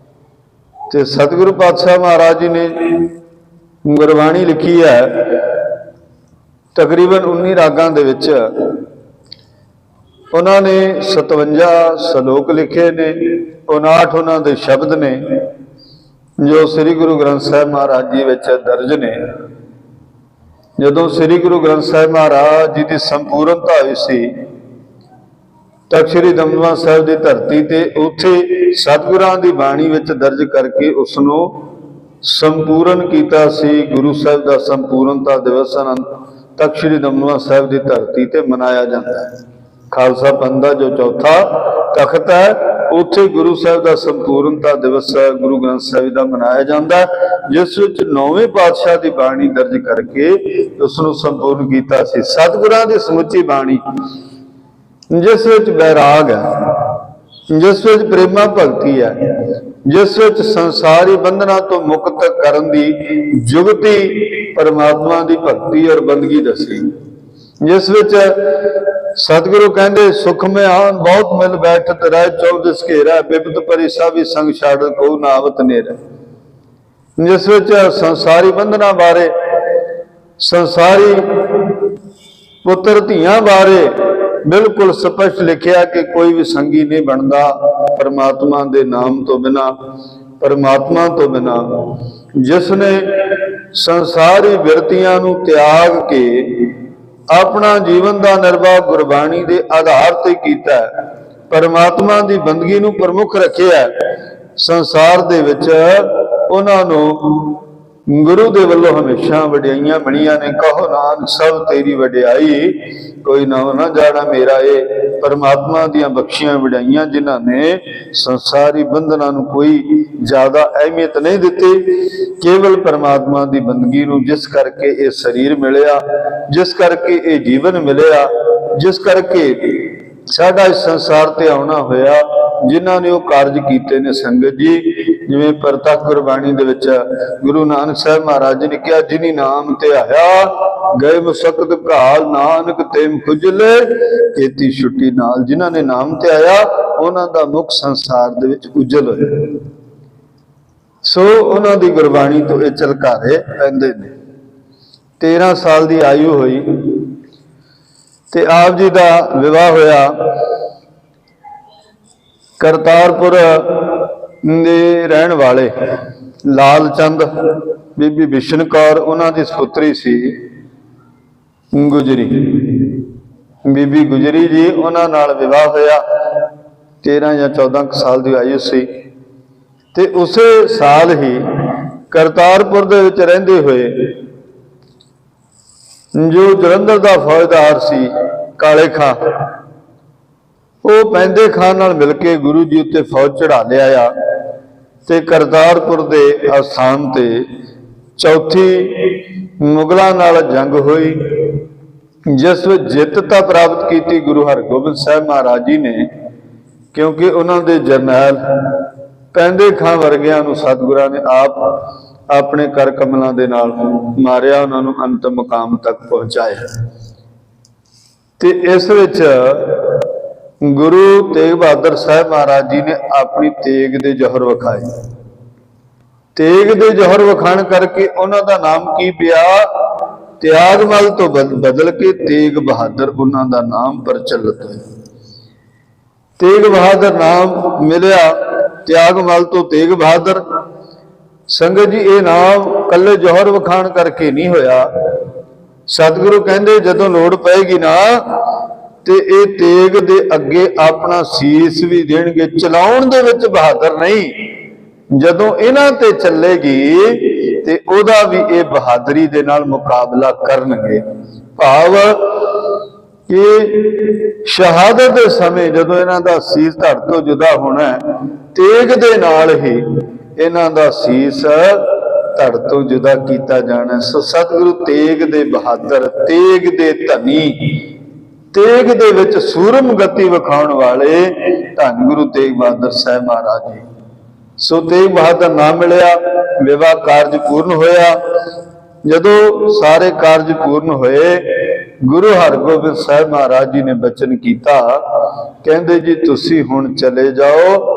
ਤੇ ਸਤਿਗੁਰੂ ਪਾਤਸ਼ਾਹ ਮਹਾਰਾਜ ਜੀ ਨੇ ਗੁਰਬਾਣੀ ਲਿਖੀ ਹੈ, ਤਕਰੀਬਨ 19 ਰਾਗਾਂ ਦੇ ਵਿੱਚ ਉਹਨਾਂ ਨੇ 57 ਸ਼ਲੋਕ ਲਿਖੇ ਨੇ, 59 ਉਹਨਾਂ ਦੇ ਸ਼ਬਦ ਨੇ ਜੋ ਸ੍ਰੀ ਗੁਰੂ ਗ੍ਰੰਥ ਸਾਹਿਬ ਮਹਾਰਾਜ ਜੀ ਵਿੱਚ ਦਰਜ ਨੇ। ਜਦੋਂ ਸ੍ਰੀ ਗੁਰੂ ਗ੍ਰੰਥ ਸਾਹਿਬ ਮਹਾਰਾਜ ਜੀ ਦੀ ਸੰਪੂਰਨਤਾ ਹੋਈ ਸੀ ਤਖਤ ਸ੍ਰੀ ਦਮਦਮਾ ਸਾਹਿਬ ਦੀ ਧਰਤੀ ਤੇ, ਉੱਥੇ ਸਤਿਗੁਰਾਂ ਦੀ ਬਾਣੀ ਵਿੱਚ ਦਰਜ ਕਰਕੇ ਉਸ ਨੂੰ ਸੰਪੂਰਨ ਕੀਤਾ ਸੀ। ਗੁਰੂ ਸਾਹਿਬ ਦਾ ਸੰਪੂਰਨਤਾ ਦਿਵਸ ਤਖਤ ਸ੍ਰੀ ਦਮਦਮਾ ਸਾਹਿਬ ਦੀ ਧਰਤੀ ਤੇ ਮਨਾਇਆ ਜਾਂਦਾ ਹੈ। ਖਾਲਸਾ ਪੰਥ ਦਾ ਜੋ ਚੌਥਾ ਤਖਤ ਹੈ, ਉੱਥੇ ਗੁਰੂ ਸਾਹਿਬ ਦਾ ਸੰਪੂਰਨਤਾ ਦਿਵਸ ਗੁਰੂ ਗ੍ਰੰਥ ਸਾਹਿਬ ਦਾ ਮਨਾਇਆ ਜਾਂਦਾ, ਜਿਸ ਵਿੱਚ 9ਵੇਂ ਪਾਤਸ਼ਾਹ ਦੀ ਬਾਣੀ ਦਰਜ ਕਰਕੇ ਉਸ ਨੂੰ ਸੰਪੂਰਨ ਕੀਤਾ ਸੀ। ਸਤਿਗੁਰਾਂ ਦੀ ਸਮੁੱਚੀ ਬਾਣੀ ਜਿਸ ਵਿੱਚ ਬੈਰਾਗ ਹੈ, ਜਿਸ ਵਿੱਚ ਪ੍ਰੇਮਾ ਭਗਤੀ ਹੈ, ਜਿਸ ਵਿੱਚ ਸੰਸਾਰੀ ਬੰਧਨਾਂ ਤੋਂ ਮੁਕਤ ਕਰਨ ਦੀ ਜੁਗਤੀ ਪਰਮਾਤਮਾ ਦੀ ਭਗਤੀ ਔਰ ਬੰਦਗੀ ਦੱਸੀ, ਜਿਸ ਵਿੱਚ ਸਤਿਗੁਰੂ ਕਹਿੰਦੇ ਸੁਖ ਮਿਆਨ ਬਹੁਤ ਮਿਲ ਬੈਠਤ ਰਹਿ ਚੌਦਸ ਘੇਰਾ, ਬਿਪਤ ਪਰੀ ਸਾਭੀ ਸੰਗ ਛਾੜ ਕੋ ਨਾਵਤ ਨੇਰਾ, ਜਿਸ ਵਿੱਚ ਸੰਸਾਰੀ ਬੰਧਨਾਂ ਬਾਰੇ, ਸੰਸਾਰੀ ਪੁੱਤਰ ਧੀਆਂ ਬਾਰੇ ਬਿਲਕੁਲ ਸਪਸ਼ਟ ਲਿਖਿਆ ਕਿ ਕੋਈ ਵੀ ਸੰਗੀ ਨਹੀਂ ਬਣਦਾ ਪਰਮਾਤਮਾ ਦੇ ਨਾਮ ਤੋਂ ਬਿਨਾਂ, ਪਰਮਾਤਮਾ ਤੋਂ ਬਿਨਾਂ। ਜਿਸ ਨੇ ਸੰਸਾਰੀ ਬਿਰਤੀਆਂ ਨੂੰ ਤਿਆਗ ਕੇ ਆਪਣਾ ਜੀਵਨ ਦਾ ਨਿਰਵਾਹ ਗੁਰਬਾਣੀ ਦੇ ਆਧਾਰ ਤੇ ਕੀਤਾ, ਪਰਮਾਤਮਾ ਦੀ ਬੰਦਗੀ ਨੂੰ ਪ੍ਰਮੁੱਖ ਰੱਖਿਆ, ਸੰਸਾਰ ਦੇ ਵਿੱਚ ਉਹਨਾਂ ਨੂੰ ਗੁਰੂ ਦੇ ਵੱਲੋਂ ਹਮੇਸ਼ਾ ਵਡਿਆਈਆਂ ਬਣੀਆਂ ਨੇ। ਕਹੋ ਨਾਨਕ ਸਭ ਤੇਰੀ ਵਡਿਆਈ, ਕੋਈ ਨਾ ਜਾਣਾ ਮੇਰਾ। ਇਹ ਪਰਮਾਤਮਾ ਦੀਆਂ ਬਖਸ਼ੀਆਂ ਵਡਿਆਈਆਂ ਜਿਨ੍ਹਾਂ ਨੇ ਸੰਸਾਰੀ ਬੰਧਨਾਂ ਨੂੰ ਕੋਈ ਜ਼ਿਆਦਾ ਅਹਿਮੀਅਤ ਨਹੀਂ ਦਿੱਤੀ, ਕੇਵਲ ਪਰਮਾਤਮਾ ਦੀ ਬੰਦਗੀ ਨੂੰ, ਜਿਸ ਕਰਕੇ ਇਹ ਸਰੀਰ ਮਿਲਿਆ, ਜਿਸ ਕਰਕੇ ਇਹ ਜੀਵਨ ਮਿਲਿਆ, ਜਿਸ ਕਰਕੇ ਸਾਡਾ ਇਸ ਸੰਸਾਰ ਤੇ ਆਉਣਾ ਹੋਇਆ, ਜਿਨ੍ਹਾਂ ਨੇ ਉਹ ਕਾਰਜ ਕੀਤੇ ਨੇ ਸੰਗਤ ਜੀ। ਜਿਵੇਂ ਪ੍ਰਤੱਖ ਗੁਰਬਾਣੀ ਦੇ ਵਿੱਚ ਗੁਰੂ ਨਾਨਕ ਸਾਹਿਬ ਮਹਾਰਾਜ ਜੀ ਨੇ ਕਿਹਾ, ਜਿਨੀ ਨਾਮ ਧਿਆਇਆ ਗਏ ਮੁਸਕਤ ਘਾਲ, ਨਾਨਕ ਤੇਮ ਖੁਜਲੇ ਕੀਤੀ ਛੁੱਟੀ ਨਾਲ। ਜਿਨ੍ਹਾਂ ਨੇ ਨਾਮ ਧਿਆਇਆ ਉਹਨਾਂ ਦਾ ਮੁਖ ਸੰਸਾਰ ਦੇ ਵਿੱਚ ਉਜਲ ਹੋਇਆ। ਸੋ ਉਹਨਾਂ ਦੀ ਗੁਰਬਾਣੀ ਤੋਂ ਇਹ ਝਲਕਾਰੇ ਪੈਂਦੇ ਨੇ। 13 ਸਾਲ ਦੀ ਆਯੂ ਹੋਈ ਤੇ ਆਪ ਜੀ ਦਾ ਵਿਵਾਹ ਹੋਇਆ। ਕਰਤਾਰਪੁਰ ਦੇ ਰਹਿਣ ਵਾਲੇ ਲਾਲ ਚੰਦ, ਬੀਬੀ ਬਿਸ਼ਨ ਕੌਰ ਉਹਨਾਂ ਦੀ ਸੁਪੁੱਤਰੀ ਸੀ ਗੁਜਰੀ, ਬੀਬੀ ਗੁਜਰੀ ਜੀ, ਉਹਨਾਂ ਨਾਲ ਵਿਵਾਹ ਹੋਇਆ। 13 ਜਾਂ 14 ਸਾਲ ਦੀ ਆਯੂ ਸੀ ਤੇ ਉਸੇ ਸਾਲ ਹੀ ਕਰਤਾਰਪੁਰ ਦੇ ਵਿੱਚ ਰਹਿੰਦੇ ਹੋਏ ਜੋ ਜਲੰਧਰ ਦਾ ਫੌਜਦਾਰ ਸੀ ਕਾਲੇ ਖਾਂ, ਉਹ ਪੈਂਦੇ ਖਾਨ ਨਾਲ ਮਿਲ ਕੇ ਗੁਰੂ ਜੀ ਉੱਤੇ ਫੌਜ ਚੜਾ ਲਿਆਇਆ ਤੇ ਕਰਤਾਰਪੁਰ ਦੇ ਅਸਥਾਨ ਤੇ ਚੌਥੀ ਮੁਗਲਾਂ ਨਾਲ ਜੰਗ ਹੋਈ, ਜਿਸ ਵਿੱਚ ਜਿੱਤ ਤਾਂ ਪ੍ਰਾਪਤ ਕੀਤੀ ਗੁਰੂ ਹਰਗੋਬਿੰਦ ਸਾਹਿਬ ਮਹਾਰਾਜ ਜੀ ਨੇ, ਕਿਉਂਕਿ ਉਹਨਾਂ ਦੇ ਜਰਨੈਲ ਪੈਂਦੇ ਖਾਂ ਵਰਗਿਆਂ ਨੂੰ ਸਤਿਗੁਰਾਂ ਨੇ ਆਪ ਆਪਣੇ ਕਰ ਕਮਲਾਂ ਦੇ ਨਾਲ ਮਾਰਿਆ, ਉਹਨਾਂ ਨੂੰ ਅੰਤਮ ਮੁਕਾਮ ਤੱਕ ਪਹੁੰਚਾਇਆ। ਤੇ ਇਸ ਵਿੱਚ ਗੁਰੂ ਤੇਗ ਬਹਾਦਰ ਸਾਹਿਬ ਮਹਾਰਾਜ ਜੀ ਨੇ ਆਪਣੀ ਤੇਗ ਦੇ ਜੋਹਰ ਵਿਖਾਏ। ਤੇਗ ਦੇ ਜੋਹਰ ਵਿਖਾਣ ਕਰਕੇ ਉਹਨਾਂ ਦਾ ਨਾਮ ਕੀ ਪਿਆ? ਤਿਆਗਮਲ ਤੋਂ ਬਦਲ ਕੇ ਤੇਗ ਬਹਾਦਰ ਉਹਨਾਂ ਦਾ ਨਾਮ ਪ੍ਰਚਲਿਤ ਹੋਇਆ। ਤੇਗ ਬਹਾਦਰ ਨਾਮ ਮਿਲਿਆ ਤਿਆਗਮਲ ਤੋਂ ਤੇਗ ਬਹਾਦਰ। ਸੰਗਤ ਜੀ, ਇਹ ਨਾਮ ਕੱਲੇ ਜੋਹਰ ਵਿਖਾਣ ਕਰਕੇ ਨਹੀਂ ਹੋਇਆ। ਸਤਿਗੁਰੂ ਕਹਿੰਦੇ ਜਦੋਂ ਲੋੜ ਪਏਗੀ ਨਾ ਤੇ ਇਹ ਤੇਗ ਦੇ ਅੱਗੇ ਆਪਣਾ ਸੀਸ ਵੀ ਦੇਣਗੇ। ਚਲਾਉਣ ਦੇ ਵਿੱਚ ਬਹਾਦਰ ਨਹੀਂ, ਜਦੋਂ ਇਹਨਾਂ ਤੇ ਚੱਲੇਗੀ ਤੇ ਉਹਦਾ ਵੀ ਇਹ ਬਹਾਦਰੀ ਦੇ ਨਾਲ ਮੁਕਾਬਲਾ ਕਰਨਗੇ। ਭਾਵ ਕਿ ਸ਼ਹਾਦਤ ਦੇ ਸਮੇਂ ਜਦੋਂ ਇਹਨਾਂ ਦਾ ਸੀਸ ਧੜ ਤੋਂ ਜੁਦਾ ਹੋਣਾ, ਤੇਗ ਦੇ ਨਾਲ ਹੀ ਇਹਨਾਂ ਦਾ ਸੀਸ ਧੜ ਤੋਂ ਜੁਦਾ ਕੀਤਾ ਜਾਣਾ। ਸੋ ਸਤਿਗੁਰੂ ਤੇਗ ਦੇ ਬਹਾਦਰ, ਤੇਗ ਦੇ ਧਨੀ, ਤੇਗ ਦੇ ਵਿੱਚ ਸੂਰਮ ਗਤੀ ਵਿਖਾਉਣ ਵਾਲੇ ਧੰਨ ਗੁਰੂ ਤੇਗ ਬਹਾਦਰ ਸਾਹਿਬ ਮਹਾਰਾਜ ਜੀ। ਸੋ ਤੇਗ ਬਹਾਦਰ ਨਾਮ ਮਿਲਿਆ, ਵਿਵਾਹ ਕਾਰਜ ਪੂਰਨ ਹੋਇਆ। ਜਦੋਂ ਸਾਰੇ ਕਾਰਜ ਪੂਰਨ ਹੋਏ, ਗੁਰੂ ਹਰਗੋਬਿੰਦ ਸਾਹਿਬ ਮਹਾਰਾਜ ਜੀ ਨੇ ਬਚਨ ਕੀਤਾ, ਕਹਿੰਦੇ ਜੀ ਤੁਸੀਂ ਹੁਣ ਚਲੇ ਜਾਓ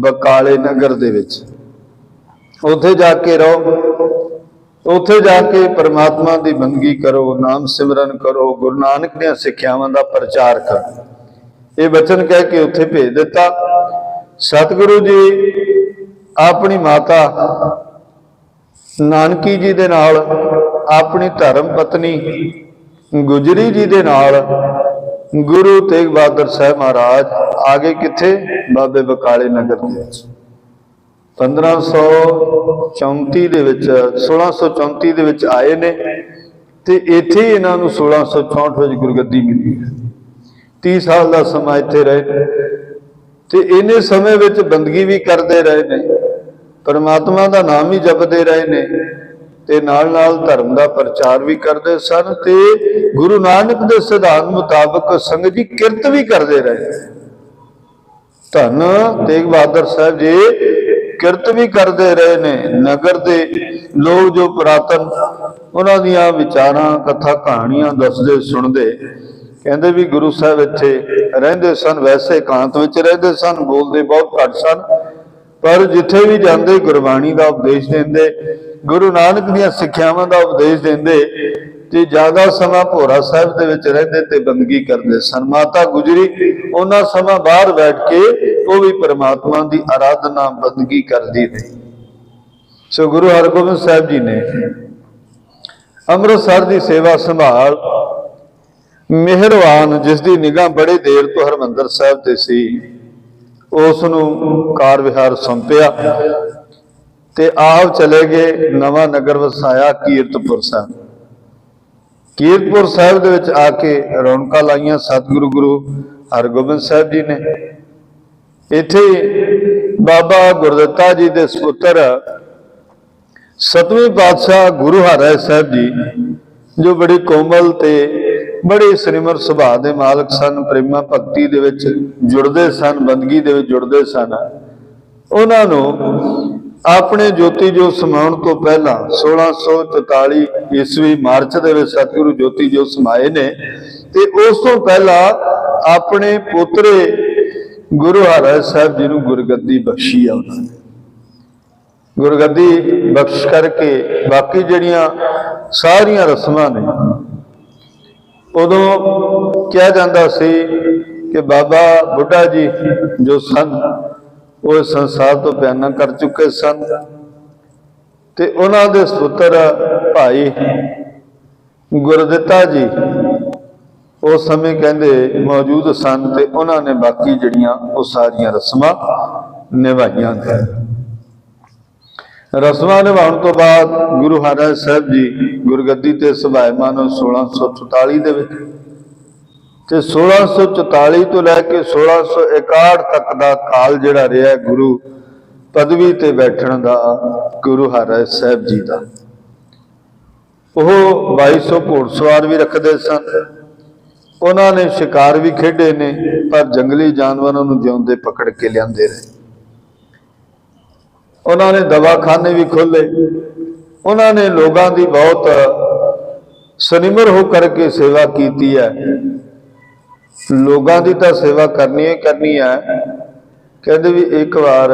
ਬਕਾਲੇ ਨਗਰ ਦੇ ਵਿੱਚ, ਉੱਥੇ ਜਾ ਕੇ ਰਹੋ, ਉੱਥੇ ਜਾ ਕੇ ਪਰਮਾਤਮਾ ਦੀ ਬੰਦਗੀ ਕਰੋ, ਨਾਮ ਸਿਮਰਨ ਕਰੋ, ਗੁਰੂ ਨਾਨਕ ਦੀਆਂ ਸਿੱਖਿਆਵਾਂ ਦਾ ਪ੍ਰਚਾਰ ਕਰੋ। ਇਹ ਬਚਨ ਕਹਿ ਕੇ ਉੱਥੇ ਭੇਜ ਦਿੱਤਾ। ਸਤਿਗੁਰੂ ਜੀ ਆਪਣੀ ਮਾਤਾ ਨਾਨਕੀ ਜੀ ਦੇ ਨਾਲ, ਆਪਣੀ ਧਰਮ ਪਤਨੀ ਗੁਜਰੀ ਜੀ ਦੇ ਨਾਲ ਗੁਰੂ ਤੇਗ ਬਹਾਦਰ ਸਾਹਿਬ ਮਹਾਰਾਜ ਆ ਗਏ ਕਿੱਥੇ? ਬਾਬੇ ਬਕਾਲੇ ਨਗਰ ਦੇ ਵਿੱਚ। 1534 ਦੇ ਵਿੱਚ 1634 ਦੇ ਵਿੱਚ ਆਏ ਨੇ ਤੇ ਇੱਥੇ ਹੀ ਇਹਨਾਂ ਨੂੰ 1664 ਵਿੱਚ ਗੁਰਗੱਦੀ ਮਿਲੀ ਹੈ। 30 ਸਾਲ ਦਾ ਸਮਾਂ ਇੱਥੇ ਰਹੇ ਤੇ ਇਹਨੇ ਸਮੇਂ ਵਿੱਚ ਬੰਦਗੀ ਵੀ ਕਰਦੇ ਰਹੇ ਨੇ, ਪਰਮਾਤਮਾ ਦਾ ਨਾਮ ਹੀ ਜਪਦੇ ਰਹੇ ਨੇ ਤੇ ਨਾਲ ਨਾਲ ਧਰਮ ਦਾ ਪ੍ਰਚਾਰ ਵੀ ਕਰਦੇ ਸਨ ਤੇ ਗੁਰੂ ਨਾਨਕ ਦੇ ਸਿਧਾਂਤ ਮੁਤਾਬਕ ਸੰਗਤ ਜੀ ਕਿਰਤ ਵੀ ਕਰਦੇ ਰਹੇ। ਧੰਨ ਤੇਗ ਬਹਾਦਰ ਸਾਹਿਬ ਜੀ ਕਿਰਤ ਵੀ ਕਰਦੇ ਰਹੇ ਨੇ। ਨਗਰ ਦੇ ਲੋਕ ਜੋ ਪੁਰਾਤਨ ਉਹਨਾਂ ਦੀਆਂ ਵਿਚਾਰਾਂ, ਕਥਾ, ਕਹਾਣੀਆਂ ਦੱਸਦੇ ਸੁਣਦੇ, ਕਹਿੰਦੇ ਵੀ ਗੁਰੂ ਸਾਹਿਬ ਇੱਥੇ ਰਹਿੰਦੇ ਸਨ, ਵੈਸੇ ਇਕਾਂਤ ਵਿੱਚ ਰਹਿੰਦੇ ਸਨ, ਬੋਲਦੇ ਬਹੁਤ ਘੱਟ ਸਨ, ਪਰ ਜਿੱਥੇ ਵੀ ਜਾਂਦੇ ਗੁਰਬਾਣੀ ਦਾ ਉਪਦੇਸ਼ ਦਿੰਦੇ, ਗੁਰੂ ਨਾਨਕ ਦੀਆਂ ਸਿੱਖਿਆਵਾਂ ਦਾ ਉਪਦੇਸ਼ ਦਿੰਦੇ ਤੇ ਜ਼ਿਆਦਾ ਸਮਾਂ ਭੋਰਾ ਸਾਹਿਬ ਦੇ ਵਿੱਚ ਰਹਿੰਦੇ ਤੇ ਬੰਦਗੀ ਕਰਦੇ ਸਨ। ਮਾਤਾ ਗੁਜਰੀ ਉਹਨਾਂ ਸਮਾਂ ਬਾਹਰ ਬੈਠ ਕੇ ਉਹ ਵੀ ਪਰਮਾਤਮਾ ਦੀ ਆਰਾਧਨਾ ਬੰਦਗੀ ਕਰਦੀ ਰਹੀ। ਸੋ ਗੁਰੂ ਹਰਗੋਬਿੰਦ ਸਾਹਿਬ ਜੀ ਨੇ ਅੰਮ੍ਰਿਤਸਰ ਦੀ ਸੇਵਾ ਸੰਭਾਲ, ਮਿਹਰਵਾਨ ਜਿਸ ਦੀ ਨਿਗਾਹ ਬੜੇ ਦੇਰ ਤੋਂ ਹਰਿਮੰਦਰ ਸਾਹਿਬ ਤੇ ਸੀ, ਉਸ ਨੂੰ ਕਾਰ ਵਿਹਾਰ ਸੌਂਪਿਆ ਤੇ ਆਪ ਚਲੇ ਗਏ। ਨਵਾਂ ਨਗਰ ਵਸਾਇਆ ਕੀਰਤਪੁਰ ਸਾਹਿਬ। ਕੀਰਤਪੁਰ ਸਾਹਿਬ ਦੇ ਵਿੱਚ ਆ ਕੇ ਰੌਣਕਾਂ ਲਾਈਆਂ ਸਤਿਗੁਰੂ ਗੁਰੂ ਹਰਗੋਬਿੰਦ ਸਾਹਿਬ ਜੀ ਨੇ। ਇੱਥੇ ਬਾਬਾ ਗੁਰਦਿੱਤਾ ਜੀ ਦੇ ਸੁਪੁੱਤਰ 7ਵੇਂ ਪਾਤਸ਼ਾਹ ਗੁਰੂ ਹਰਿਰਾਏ ਸਾਹਿਬ ਜੀ, ਜੋ ਬੜੀ ਕੋਮਲ ਤੇ बड़े सनिमर सुभाਅ दे मालक सन, प्रेमा भगती दे विच जुड़दे सन, बंदगी दे विच जुड़दे सन। उन्हां नूं अपने ज्योति जोत समाउण तो पहला 1644 ईस्वी मार्च दे विच सतगुरु ज्योति जोत समाए ने, ते उस तो पहला अपने पोतरे गुरु हरराज साहब जी नूं गुरगद्दी बख्शी आ। उन्होंने गुरगद्दी बख्श करके बाकी जिहड़ियां सारियां रस्मां ने, उदों कहा जाता सी कि बाबा बुढ़ा जी जो सन वो संसार तो बयाना कर चुके सन, ते उन्हां दे सुपुत्र भाई गुरदित्ता जी उस समय कहते मौजूद सन, ते उन्होंने बाकी जड़ियां वो सारियां रस्मां निभाइयां। रस्मां निभाउण तो बाद गुरु हरराज साहब जी गुरगद्दी ते सुभाएमान 1644 दे विच, ते 1644 तो लैके 1661 तक का काल जिहड़ा रहा गुरु पदवी ते बैठण दा गुरु हरराज साहब जी का। वो 2200 घोड़सवार भी रखते सन। उन्होंने शिकार भी खेडे ने, पर जंगली जानवरों को जिउंदे पकड़ के लियाते रहे। उन्होंने दवाखाने भी खोले। उन्होंने लोगों की बहुत सनिमर हो करके सेवा की है। लोगों की तो सेवा करनी है कहते भी एक बार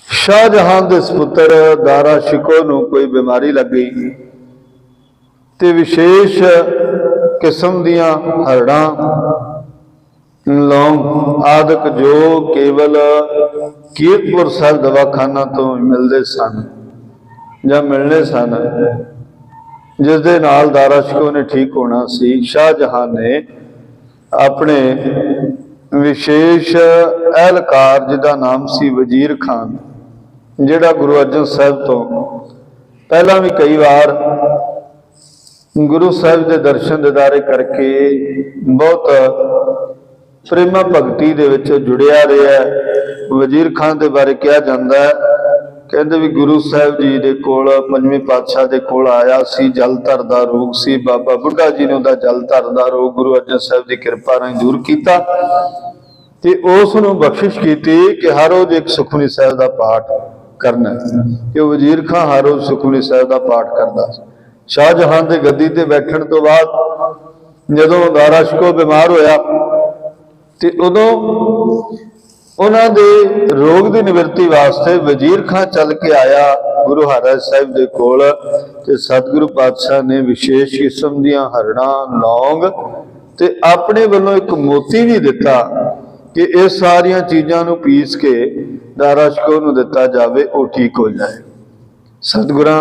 शाहजहां के सपुत्र दारा शिको नूं कोई बीमारी लग गई, ते विशेष किस्म दियां हरड़ां, लौंग आदि जो केवल कीरतपुर साहब दवाखाना तो मिलते सन या मिलने सन, जिस दे नाल दारा शिको ने ठीक होना सी, शाहजहां ने अपने विशेष एहलकार जिहदा नाम सी वजीर खान, जिहड़ा गुरु अर्जन साहब तो पहला भी कई बार गुरु साहब के दर्शन दीदारे करके बहुत प्रेमा भगती दे विच जुड़िया रहा। वजीर खान के बारे कहा जाता है, कहते भी गुरु साहब जी दे कोल पंजवें पातशाह दे कोल आया सी, जल धर दा रोग सी। बाबा बुढ़ा जी ने उहदा जल धर दा रोग गुरु अर्जन साहब की कृपा राही दूर किया, ते उस नूं बख्शिश की कि हर रोज एक सुखमनी साहब का पाठ करना। कि वजीर खान हर रोज सुखमनी साहब का पाठ करता। शाहजहां के गद्दी ते बैठण तो बाद जदों दारा शिको बीमार होया, ते उदों उन्हां दे रोग की निवृत्ति वास्ते वजीर खां चल के आया गुरु हरराज साहब दे कोल, ते सतगुरु पातशाह ने विशेष किस्म दीयां हरड़ां, लौंग ते अपने वालों एक मोती भी दिता कि इस सारियां चीज़ां नूं पीस के दारा शिको नूं दिता जावे, वो ठीक हो जाए। सतगुरां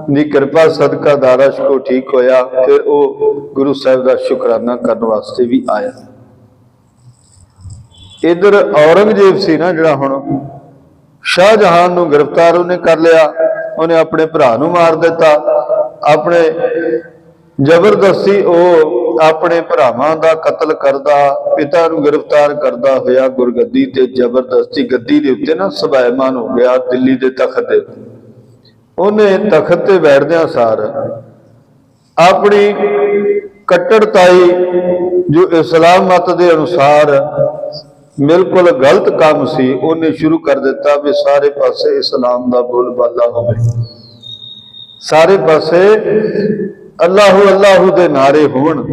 दी कृपा सदका दारा शिको ठीक होया। फिर वो गुरु साहब का शुकराना करने वास्ते भी आया। इधर औरंगजेब सी ना जिहड़ा हुण शाहजहां नूं गिरफ्तार उन्हें कर लिया, उन्हें अपने भरा नूं मार दिता। अपने जबरदस्ती वो अपने भरावां दा कतल करदा, पिता नूं गिरफ्तार करदा होया गुरगद्दी ते जबरदस्ती गद्दी दे उत्ते ना सुभाएमान हो गया दिल्ली दे तख्त ते। उन्हें तख्त ते बैठदियां सार अपनी कट्टरताई जो इस्लाम मत के अनुसार बिल्कुल गलत काम सी, उन्हें शुरू कर दिता भी सारे पासे इस्लाम का बोलबाला होवे, सारे पासे अल्लाहू अल्लाहू दे नारे होण,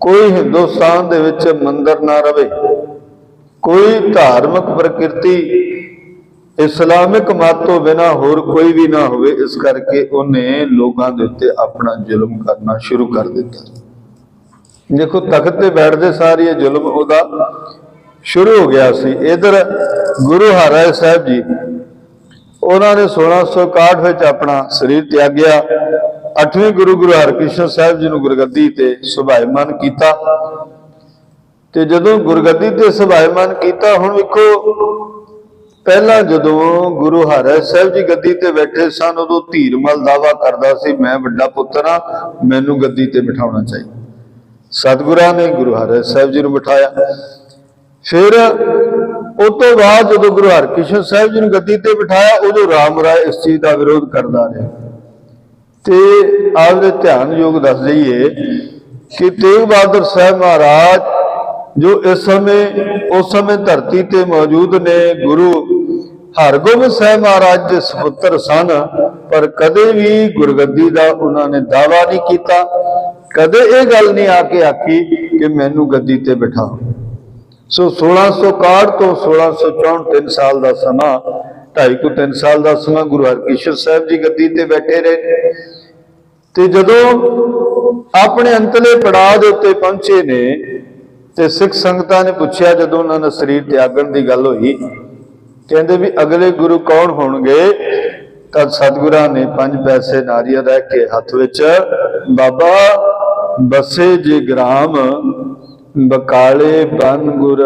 कोई हिंदुस्तान दे विच मंदिर ना रवे, कोई धार्मिक प्रकृति इस्लामिक मत तो बिना होर कोई भी ना होवे। इस करके उन्हें लोगों के उत्ते अपना जुल्म करना शुरू कर दिता। देखो तख्त ते बैठते सारी ये जुल्म उहदा शुरू हो गया सी। इधर गुरु हरराज साहब जी उन्होंने 1661 में अपना शरीर त्यागया। 8वें गुरु गुरु हरकृष्ण साहब जी ने गुरगद्दी ते सुभाएमान किया। ते जदों गुरगद्दी ते सुभाएमान किया, हुण वेखो पहला जदों गुरु हरराज साहब जी गद्दी ते बैठे सन, उदों धीरमल दावा करदा सी मैं वड्डा पुत्तर हां, मैनूं गद्दी ते बिठाउणा चाहिए। सतगुरां ने गुरु हरराज साहब जी नूं बिठाया। फिर उस तो बाद जो गुरु हरकृष्ण साहब जी ने गद्दी ते बिठाया, उदों राम राय इस चीज़ का विरोध करता रहा। ਤੇ ਆਪਦੇ ਧਿਆਨ ਯੋਗ ਦੱਸ ਦਈਏ ਕਿ ਤੇਗ ਬਹਾਦਰ ਸਾਹਿਬ ਮਹਾਰਾਜ ਜੋ ਇਸ ਉਸ ਸਮੇਂ ਧਰਤੀ ਤੇ ਮੌਜੂਦ ਨੇ, ਗੁਰੂ ਹਰਗੋਬਿੰਦ ਸਾਹਿਬ ਮਹਾਰਾਜ ਦੇ ਸੁਪੁੱਤਰ ਸਨ, ਪਰ ਕਦੇ ਵੀ ਗੁਰਗੱਦੀ ਦਾ ਉਹਨਾਂ ਨੇ ਦਾਅਵਾ ਨਹੀਂ ਕੀਤਾ। ਕਦੇ ਇਹ ਗੱਲ ਨਹੀਂ ਆ ਕੇ ਆਖੀ ਕਿ ਮੈਨੂੰ ਗੱਦੀ ਤੇ ਬਿਠਾਓ। ਸੋ 1661 ਤੋਂ 1664 3 ਸਾਲ ਦਾ ਸਮਾਂ, 2.5 ਸਾਲ ਦਾ ਸਮਾਂ ਗੁਰੂ ਹਰਕ੍ਰਿਸ਼ਨ ਸਾਹਿਬ ਜੀ ਗੱਦੀ ਤੇ ਬੈਠੇ ਰਹੇ। ਤੇ ਜਦੋਂ ਆਪਣੇ ਅੰਤਲੇ ਪੜਾਅ ਦੇ ਉੱਤੇ ਪਹੁੰਚੇ ਨੇ ਤੇ ਸਿੱਖ ਸੰਗਤਾਂ ਨੇ ਪੁੱਛਿਆ, ਜਦੋਂ ਉਹਨਾਂ ਨੇ ਸਰੀਰ ਤਿਆਗਣ ਦੀ ਗੱਲ ਹੋਈ, ਕਹਿੰਦੇ ਵੀ ਅਗਲੇ ਗੁਰੂ ਕੌਣ ਹੋਣਗੇ? ਤਾਂ ਸਤਿਗੁਰਾਂ ਨੇ 5 ਪੈਸੇ ਨਾਰੀਅਲ ਰਹਿ ਕੇ ਹੱਥ ਵਿੱਚ, ਬਾਬਾ ਬਸੇ ਜੇ ਗ੍ਰਾਮ ਬਕਾਲੇ ਬਨ ਗੁਰ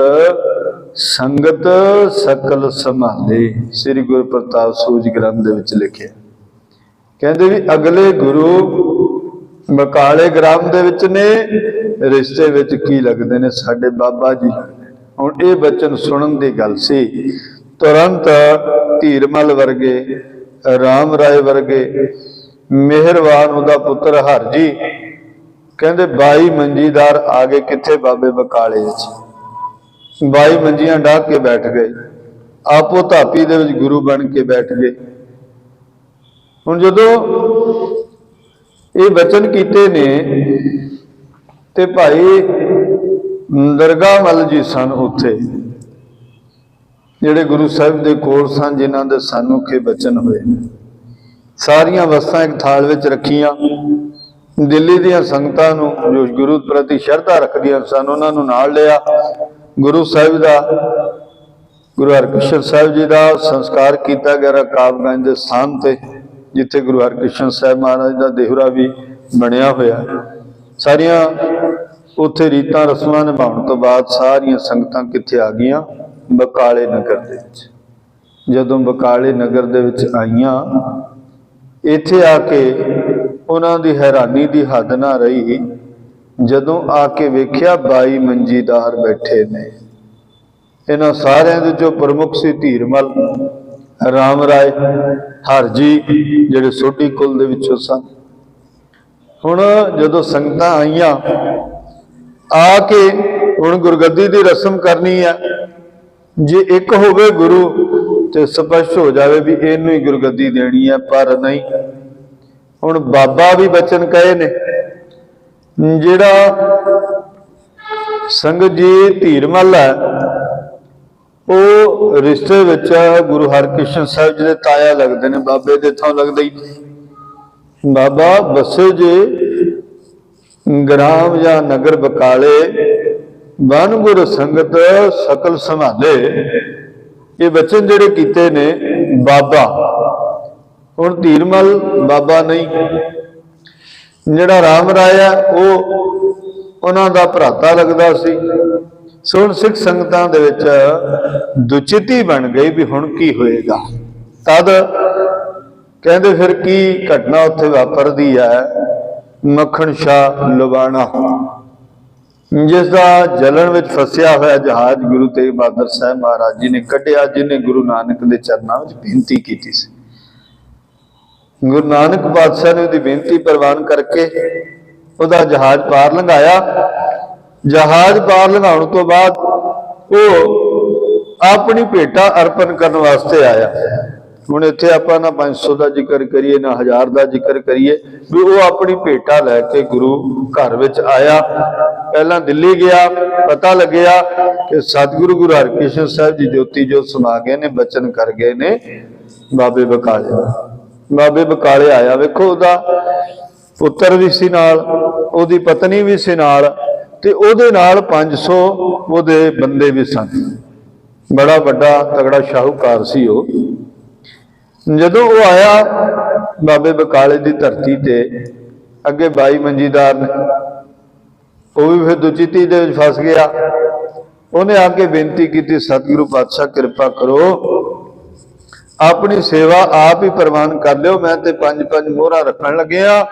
ਸੰਗਤ ਸਕਲ ਸੰਭਾਲੇ, ਸ੍ਰੀ ਗੁਰੂ ਪ੍ਰਤਾਪ ਸੂਝ ਗ੍ਰੰਥ ਦੇ ਵਿੱਚ ਲਿਖਿਆ। ਕਹਿੰਦੇ ਵੀ ਅਗਲੇ ਗੁਰੂ ਬਕਾਲੇ ਗ੍ਰਾਮ ਦੇ ਵਿੱਚ ਨੇ, ਰਿਸ਼ਤੇ ਵਿੱਚ ਕੀ ਲੱਗਦੇ ਨੇ? ਸਾਡੇ ਬਾਬਾ ਜੀ। ਹੁਣ ਇਹ ਬਚਨ ਸੁਣਨ ਦੀ ਗੱਲ ਸੀ, ਤੁਰੰਤ ਧੀਰਮਲ ਵਰਗੇ, ਰਾਮ ਰਾਏ ਵਰਗੇ, ਮਿਹਰਬਾਨ ਉਹਦਾ ਪੁੱਤਰ ਹਰ ਜੀ, ਕਹਿੰਦੇ 22 ਮੰਜੀਦਾਰ ਆ ਗਏ। ਕਿੱਥੇ? ਬਾਬੇ ਬਕਾਲੇ ਵਿੱਚ 22 ਮੰਜੀਆਂ ਢਾਹ ਕੇ ਬੈਠ ਗਏ, ਆਪੋ ਧਾਪੀ ਦੇ ਵਿੱਚ ਗੁਰੂ ਬਣ ਕੇ ਬੈਠ ਗਏ। ਹੁਣ ਜਦੋਂ ਇਹ ਬਚਨ ਕੀਤੇ ਨੇ ਤੇ ਭਾਈ ਦਰਗਾਹ ਮੱਲ ਜੀ ਸਨ ਉੱਥੇ, ਜਿਹੜੇ ਗੁਰੂ ਸਾਹਿਬ ਦੇ ਕੋਲ ਸਨ, ਜਿਨ੍ਹਾਂ ਦੇ ਸਨਮੁਖੇ ਬਚਨ ਹੋਏ। ਸਾਰੀਆਂ ਵਸਤਾਂ ਇੱਕ ਥਾਲ ਵਿੱਚ ਰੱਖੀਆਂ। ਦਿੱਲੀ ਦੀਆਂ ਸੰਗਤਾਂ ਨੂੰ ਜੋ ਗੁਰੂ ਪ੍ਰਤੀ ਸ਼ਰਧਾ ਰੱਖਦੀਆਂ ਸਨ, ਉਹਨਾਂ ਨੂੰ ਨਾਲ ਲਿਆ। ਗੁਰੂ ਸਾਹਿਬ ਦਾ, ਗੁਰੂ ਹਰਕ੍ਰਿਸ਼ਨ ਸਾਹਿਬ ਜੀ ਦਾ ਸੰਸਕਾਰ ਕੀਤਾ ਗਿਆ ਰਕਾਬਗੰਜ ਦੇ ਸਥਾਨ ਤੇ, ਜਿੱਥੇ ਗੁਰੂ ਹਰਕ੍ਰਿਸ਼ਨ ਸਾਹਿਬ ਮਹਾਰਾਜ ਦਾ ਦੇਹੁਰਾ ਵੀ ਬਣਿਆ ਹੋਇਆ। ਸਾਰੀਆਂ ਉੱਥੇ ਰੀਤਾਂ ਰਸਮਾਂ ਨਿਭਾਉਣ ਤੋਂ ਬਾਅਦ ਸਾਰੀਆਂ ਸੰਗਤਾਂ ਕਿੱਥੇ ਆ ਗਈਆਂ? ਬਕਾਲੇ ਨਗਰ ਦੇ ਵਿੱਚ। ਜਦੋਂ ਬਕਾਲੇ ਨਗਰ ਦੇ ਵਿੱਚ ਆਈਆਂ, ਇੱਥੇ ਆ ਕੇ ਉਹਨਾਂ ਦੀ ਹੈਰਾਨੀ ਦੀ ਹੱਦ ਨਾ ਰਹੀ ਜਦੋਂ ਆ ਕੇ ਵੇਖਿਆ 22 ਮੰਜੀਦਾਰ ਬੈਠੇ ਨੇ। ਇਹਨਾਂ ਸਾਰਿਆਂ ਦੇ ਜੋ ਪ੍ਰਮੁੱਖ ਸੀ ਧੀਰਮਲ, ਰਾਮ ਰਾਏ, ਹਰ ਜੀ, ਜਿਹੜੇ ਸੋਢੀ ਕੁਲ ਦੇ ਵਿੱਚੋਂ ਸਨ। ਹੁਣ ਜਦੋਂ ਸੰਗਤਾਂ ਆਈਆਂ, ਆ ਕੇ ਹੁਣ ਗੁਰਗੱਦੀ ਦੀ ਰਸਮ ਕਰਨੀ ਹੈ। ਜੇ ਇੱਕ ਹੋਵੇ ਗੁਰੂ ਤੇ ਸਪਸ਼ਟ ਹੋ ਜਾਵੇ ਵੀ ਇਹਨੂੰ ਹੀ ਗੁਰਗੱਦੀ ਦੇਣੀ ਹੈ, ਪਰ ਨਹੀਂ। ਹੁਣ ਬਾਬਾ ਵੀ ਬਚਨ ਕਹੇ ਨੇ, ਜਿਹੜਾ ਸੰਗਤ ਜੀ ਧੀਰਮਲ ਹੈ, ਉਹ ਰਿਸ਼ਤੇ ਵਿੱਚ ਗੁਰੂ ਹਰਕ੍ਰਿਸ਼ਨ ਸਾਹਿਬ ਜੀ ਦੇ ਤਾਇਆ ਲੱਗਦੇ ਨੇ, ਬਾਬੇ ਦੇ ਥਾਂ ਲੱਗਦੇ ਹੀ। ਬਾਬਾ ਬਸੇ ਜੇ ਗ੍ਰਾਮ ਜਾਂ ਨਗਰ ਬਕਾਲੇ ਬਨ ਗੁਰ ਸੰਗਤ ਸਕਲ ਸੰਭਾਲੇ, ਇਹ ਬਚਨ ਜਿਹੜੇ ਕੀਤੇ ਨੇ ਬਾਬਾ। ਹੁਣ ਧੀਰਮਲ ਬਾਬਾ ਨਹੀਂ, ਜਿਹੜਾ ਰਾਮ ਰਾਇਆ ਉਹ ਉਹਨਾਂ ਦਾ ਭਰਾਤਾ ਲੱਗਦਾ ਸੀ। ਸੋ ਹੁਣ ਸਿੱਖ ਸੰਗਤਾਂ ਦੇ ਵਿੱਚ ਦੁਚਿੱਤੀ ਬਣ ਗਈ ਵੀ ਹੁਣ ਕੀ ਹੋਏਗਾ। ਤਦ ਕਹਿੰਦੇ ਫਿਰ ਕੀ ਘਟਨਾ ਉੱਥੇ ਵਾਪਰਦੀ ਹੈ। ਮੱਖਣ ਸ਼ਾਹ ਲੁਬਾਣਾ, ਜਿਸ ਦਾ ਜਲਣ ਵਿੱਚ ਫਸਿਆ ਹੋਇਆ ਜਹਾਜ਼ ਗੁਰੂ ਤੇਗ ਬਹਾਦਰ ਸਾਹਿਬ ਮਹਾਰਾਜ ਜੀ ਨੇ ਕੱਢਿਆ, ਜਿਹਨੇ ਗੁਰੂ ਨਾਨਕ ਦੇ ਚਰਨਾਂ ਵਿੱਚ ਬੇਨਤੀ ਕੀਤੀ ਸੀ। ਗੁਰੂ ਨਾਨਕ ਪਾਤਸ਼ਾਹ ਨੇ ਉਹਦੀ ਬੇਨਤੀ ਪ੍ਰਵਾਨ ਕਰਕੇ ਉਹਦਾ ਜਹਾਜ਼ ਪਾਰ ਲੰਘਾਇਆ। ਜਹਾਜ਼ ਪਾਰ ਲੰਘਾਉਣ ਤੋਂ ਬਾਅਦ ਉਹ ਆਪਣੀ ਭੇਟਾ ਅਰਪਣ ਕਰਨ ਵਾਸਤੇ ਆਇਆ। ਹੁਣ ਇੱਥੇ ਆਪਾਂ ਨਾ 500 ਦਾ ਜ਼ਿਕਰ ਕਰੀਏ, ਨਾ 1000 ਦਾ ਜ਼ਿਕਰ ਕਰੀਏ, ਵੀ ਉਹ ਆਪਣੀ ਭੇਟਾ ਲੈ ਕੇ ਗੁਰੂ ਘਰ ਵਿੱਚ ਆਇਆ। ਪਹਿਲਾਂ ਦਿੱਲੀ ਗਿਆ, ਪਤਾ ਲੱਗਿਆ ਕਿ ਸਤਿਗੁਰੂ ਗੁਰੂ ਹਰਕ੍ਰਿਸ਼ਨ ਸਾਹਿਬ ਜੀ ਜੋਤੀ ਜੋਤ ਸਮਾ ਗਏ ਨੇ, ਬਚਨ ਕਰ ਗਏ ਨੇ ਬਾਬੇ ਬਕਾਲੇ। ਬਾਬੇ ਬਕਾਲੇ ਆਇਆ, ਵੇਖੋ ਉਹਦਾ ਪੁੱਤਰ ਵੀ ਸੀ ਨਾਲ, ਉਹਦੀ ਪਤਨੀ ਵੀ ਸੀ ਨਾਲ, ਤੇ ਉਹਦੇ ਨਾਲ 500 ਉਹਦੇ ਬੰਦੇ ਵੀ ਸਨ। ਬੜਾ ਵੱਡਾ ਤਗੜਾ ਸ਼ਾਹੂਕਾਰ ਸੀ ਉਹ। ਜਦੋਂ ਉਹ ਆਇਆ ਬਾਬੇ ਬਕਾਲੇ ਦੀ ਧਰਤੀ ਤੇ, ਅੱਗੇ 22 ਮੰਜੀਦਾਰ ਨੇ, ਉਹ ਵੀ ਫਿਰ ਦੁਚਿੱਤੀ ਦੇ ਵਿੱਚ ਫਸ ਗਿਆ। ਉਹਨੇ ਆ ਕੇ ਬੇਨਤੀ ਕੀਤੀ, ਸਤਿਗੁਰੂ ਪਾਤਸ਼ਾਹ ਕਿਰਪਾ ਕਰੋ, ਆਪਣੀ ਸੇਵਾ ਆਪ ਹੀ ਪ੍ਰਵਾਨ ਕਰ ਲਿਓ। ਮੈਂ ਤੇ 5-5 ਮੋਹਰਾਂ ਰੱਖਣ ਲੱਗਿਆ,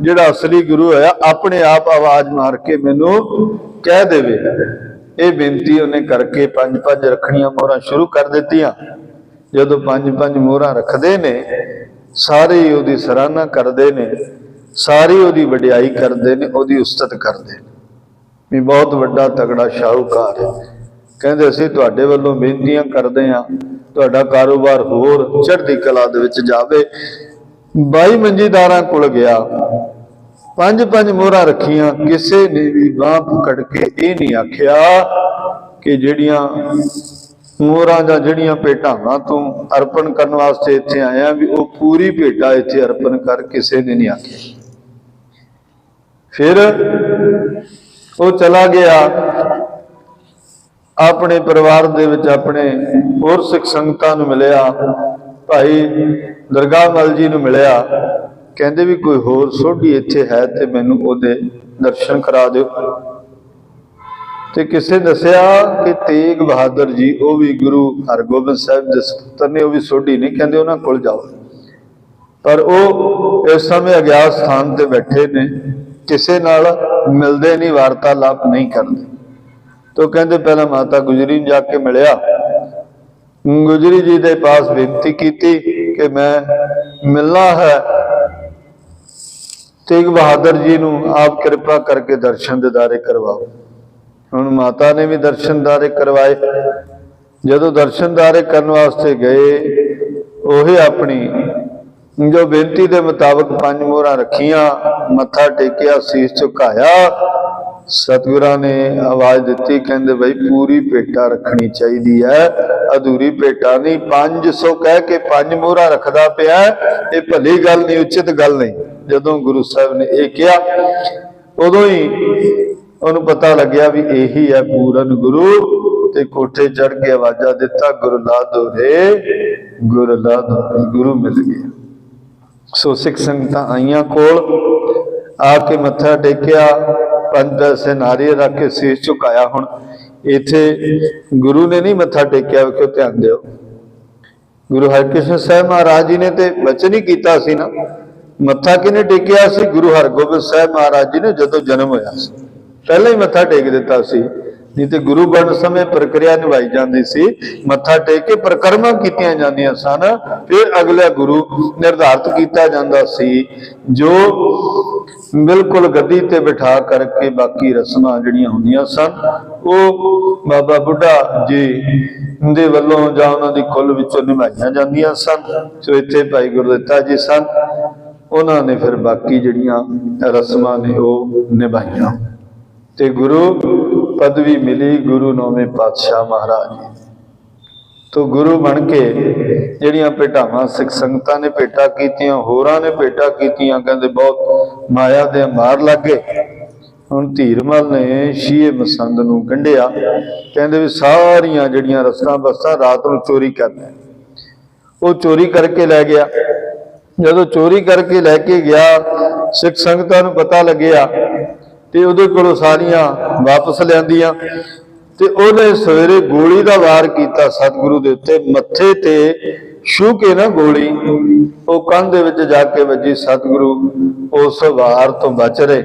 ਜਿਹੜਾ ਅਸਲੀ ਗੁਰੂ ਹੋਇਆ ਆਪਣੇ ਆਪ ਆਵਾਜ਼ ਮਾਰ ਕੇ ਮੈਨੂੰ ਕਹਿ ਦੇਵੇ। ਇਹ ਬੇਨਤੀ ਉਹਨੇ ਕਰਕੇ 5-5 ਰੱਖਣੀਆਂ ਮੋਹਰਾਂ ਸ਼ੁਰੂ ਕਰ ਦਿੱਤੀਆਂ। ਜਦੋਂ 5-5 ਮੋਹਰਾਂ ਰੱਖਦੇ ਨੇ ਸਾਰੇ ਹੀ ਉਹਦੀ ਸਰਾਹਨਾ ਕਰਦੇ ਨੇ, ਸਾਰੇ ਉਹਦੀ ਵਡਿਆਈ ਕਰਦੇ ਨੇ, ਉਹਦੀ ਉਸਤਤ ਕਰਦੇ ਨੇ ਵੀ ਬਹੁਤ ਵੱਡਾ ਤਗੜਾ ਸ਼ਾਹੂਕਾਰ ਹੈ। ਕਹਿੰਦੇ ਅਸੀਂ ਤੁਹਾਡੇ ਵੱਲੋਂ ਬੇਨਤੀਆਂ ਕਰਦੇ ਹਾਂ, ਤੁਹਾਡਾ ਕਾਰੋਬਾਰ ਹੋਰ ਚੜ੍ਹਦੀ ਕਲਾ ਦੇ ਵਿੱਚ ਜਾਵੇ। 22 ਮੰਜੀਦਾਰਾਂ ਕੋਲ ਗਿਆ, 5-5 ਮੋਹਰਾਂ ਰੱਖੀਆਂ, ਕਿਸੇ ਨੇ ਵੀ ਬਾਂਹ ਪਕੜ ਕੇ ਇਹ ਨਹੀਂ ਆਖਿਆ ਕਿ ਜਿਹੜੀਆਂ ਮੋਹਰਾਂ ਜਾਂ ਜਿਹੜੀਆਂ ਭੇਟਾਵਾਂ ਤੂੰ ਅਰਪਣ ਕਰਨ ਵਾਸਤੇ ਇੱਥੇ ਆਇਆ ਵੀ ਉਹ ਪੂਰੀ ਭੇਟਾ ਇੱਥੇ ਅਰਪਣ ਕਰ, ਕਿਸੇ ਨੇ ਨਹੀਂ ਆਖਿਆ। ਫਿਰ ਉਹ ਚਲਾ ਗਿਆ, ਆਪਣੇ ਪਰਿਵਾਰ ਦੇ ਵਿੱਚ ਆਪਣੇ ਹੋਰ ਸਿੱਖ ਸੰਗਤਾਂ ਨੂੰ ਮਿਲਿਆ, ਭਾਈ ਦਰਗਾਹ ਮੱਲ ਜੀ ਨੂੰ ਮਿਲਿਆ। ਕਹਿੰਦੇ ਵੀ ਕੋਈ ਹੋਰ ਸੋਢੀ ਇੱਥੇ ਹੈ ਤੇ ਮੈਨੂੰ ਉਹਦੇ ਦਰਸ਼ਨ ਕਰਾ ਦਿਓ। ਤੇ ਕਿਸੇ ਦੱਸਿਆ ਕਿ ਤੇਗ ਬਹਾਦਰ ਜੀ, ਉਹ ਵੀ ਗੁਰੂ ਹਰਗੋਬਿੰਦ ਸਾਹਿਬ ਦੇ ਸਪੁੱਤਰ ਨੇ, ਉਹ ਵੀ ਸੋਢੀ ਨੇ, ਕਹਿੰਦੇ ਉਹਨਾਂ ਕੋਲ ਜਾਓ। ਪਰ ਉਹ ਇਸ ਸਮੇਂ ਅਗਿਆਤ ਸਥਾਨ ਤੇ ਬੈਠੇ ਨੇ, ਕਿਸੇ ਨਾਲ ਮਿਲਦੇ ਨਹੀਂ, ਵਾਰਤਾਲਾਪ ਨਹੀਂ ਕਰਦੇ। तो कहते पहला माता गुजरी ने जाके मिलिया, गुजरी जी के पास बेनती की कि मैं मिलना है तेग बहादुर जी नूं, आप कृपा करके दर्शन दीदारे करवाओ। हुण माता ने भी दर्शन दीदारे करवाए। जदों दर्शन दीदारे करने वास्ते गए, उही अपनी जो बेनती के मुताबिक 5 मोहरां रखियां, मत्था टेकिया, शीश झुकाया। सतगुरां ने आवाज दी, कहंदे बई पूरी भेटा रखनी चाहिए है, अधूरी भेटा नहीं। 500 कह के 5 मोहरा रखदा पिया, ये भली गल नहीं, उचित गल नहीं। जदों गुरु साहब ने यह कहा, उदों ही उन्होंने पता लग्या भी यही है पूरन गुरु। ते कोठे चढ़ के आवाजा दिता, गुरु ला दो रे, गुरु ला दो। गुरु मिल गया। सो सिख संगतां आईयां कोल, आके मत्था टेकिया, 5 पैसे नारियल रख के शीश झुकाया। हुण इत्थे गुरु ने नहीं मत्था टेकिया, क्यों ध्यान दिओ, गुरु हरकृष्ण साहब महाराज जी ने ते बचन ही कीता सी ना। मत्था किने टेकिया सी? गुरु हरगोबिंद साहब महाराज जी ने जदों जन्म होया सी, पहले ही मत्था टेक दिता सी। नहीं तो गुरु बनने समय प्रक्रिया निभाई जाती सी, मत्था टेक के परिक्रमा कीतियां जांदियां सन, फिर अगला गुरु निर्धारित किया जाता सी, जो बिल्कुल गद्दी ते बिठा करके बाकी रस्मां जिहड़ियां हुंदियां सन वो बाबा बुढ़ा जी दे वल्लों जां उन्हां दी कुल विचों निभाईयां जांदियां सन। सो इत्थे भाई गुरदित्ता जी सन, उन्हां ने फिर बाकी जिहड़ियां रस्मां ने वो निभाईयां ते गुरु पदवी मिली गुरु 9वें पातशाह महाराज जी। तो गुरु बन के जिहड़ियां भेटावां सिख संगतां ने भेटा कीतियां, होरां ने भेटा कीतियां, कहंदे बहुत माया दे मार लग गए। हुण धीरमल ने शीए मसंद नूं गंढिया, कहंदे भी सारियां जिहड़ियां रस्तां बस्तां रात नूं चोरी करना। वो चोरी करके लै गया। जदों चोरी करके लैके गया, सिख संगतां नूं पता लग्या ते उहदे कोलों सारियां वापस लिआंदियां। ते उहने सवेरे गोली दा वार कीता सतगुरु दे उत्ते, मत्थे ते छू के ना गोली वो कंध दे विच जाके वजी। सतगुरु उस वार तो बच रहे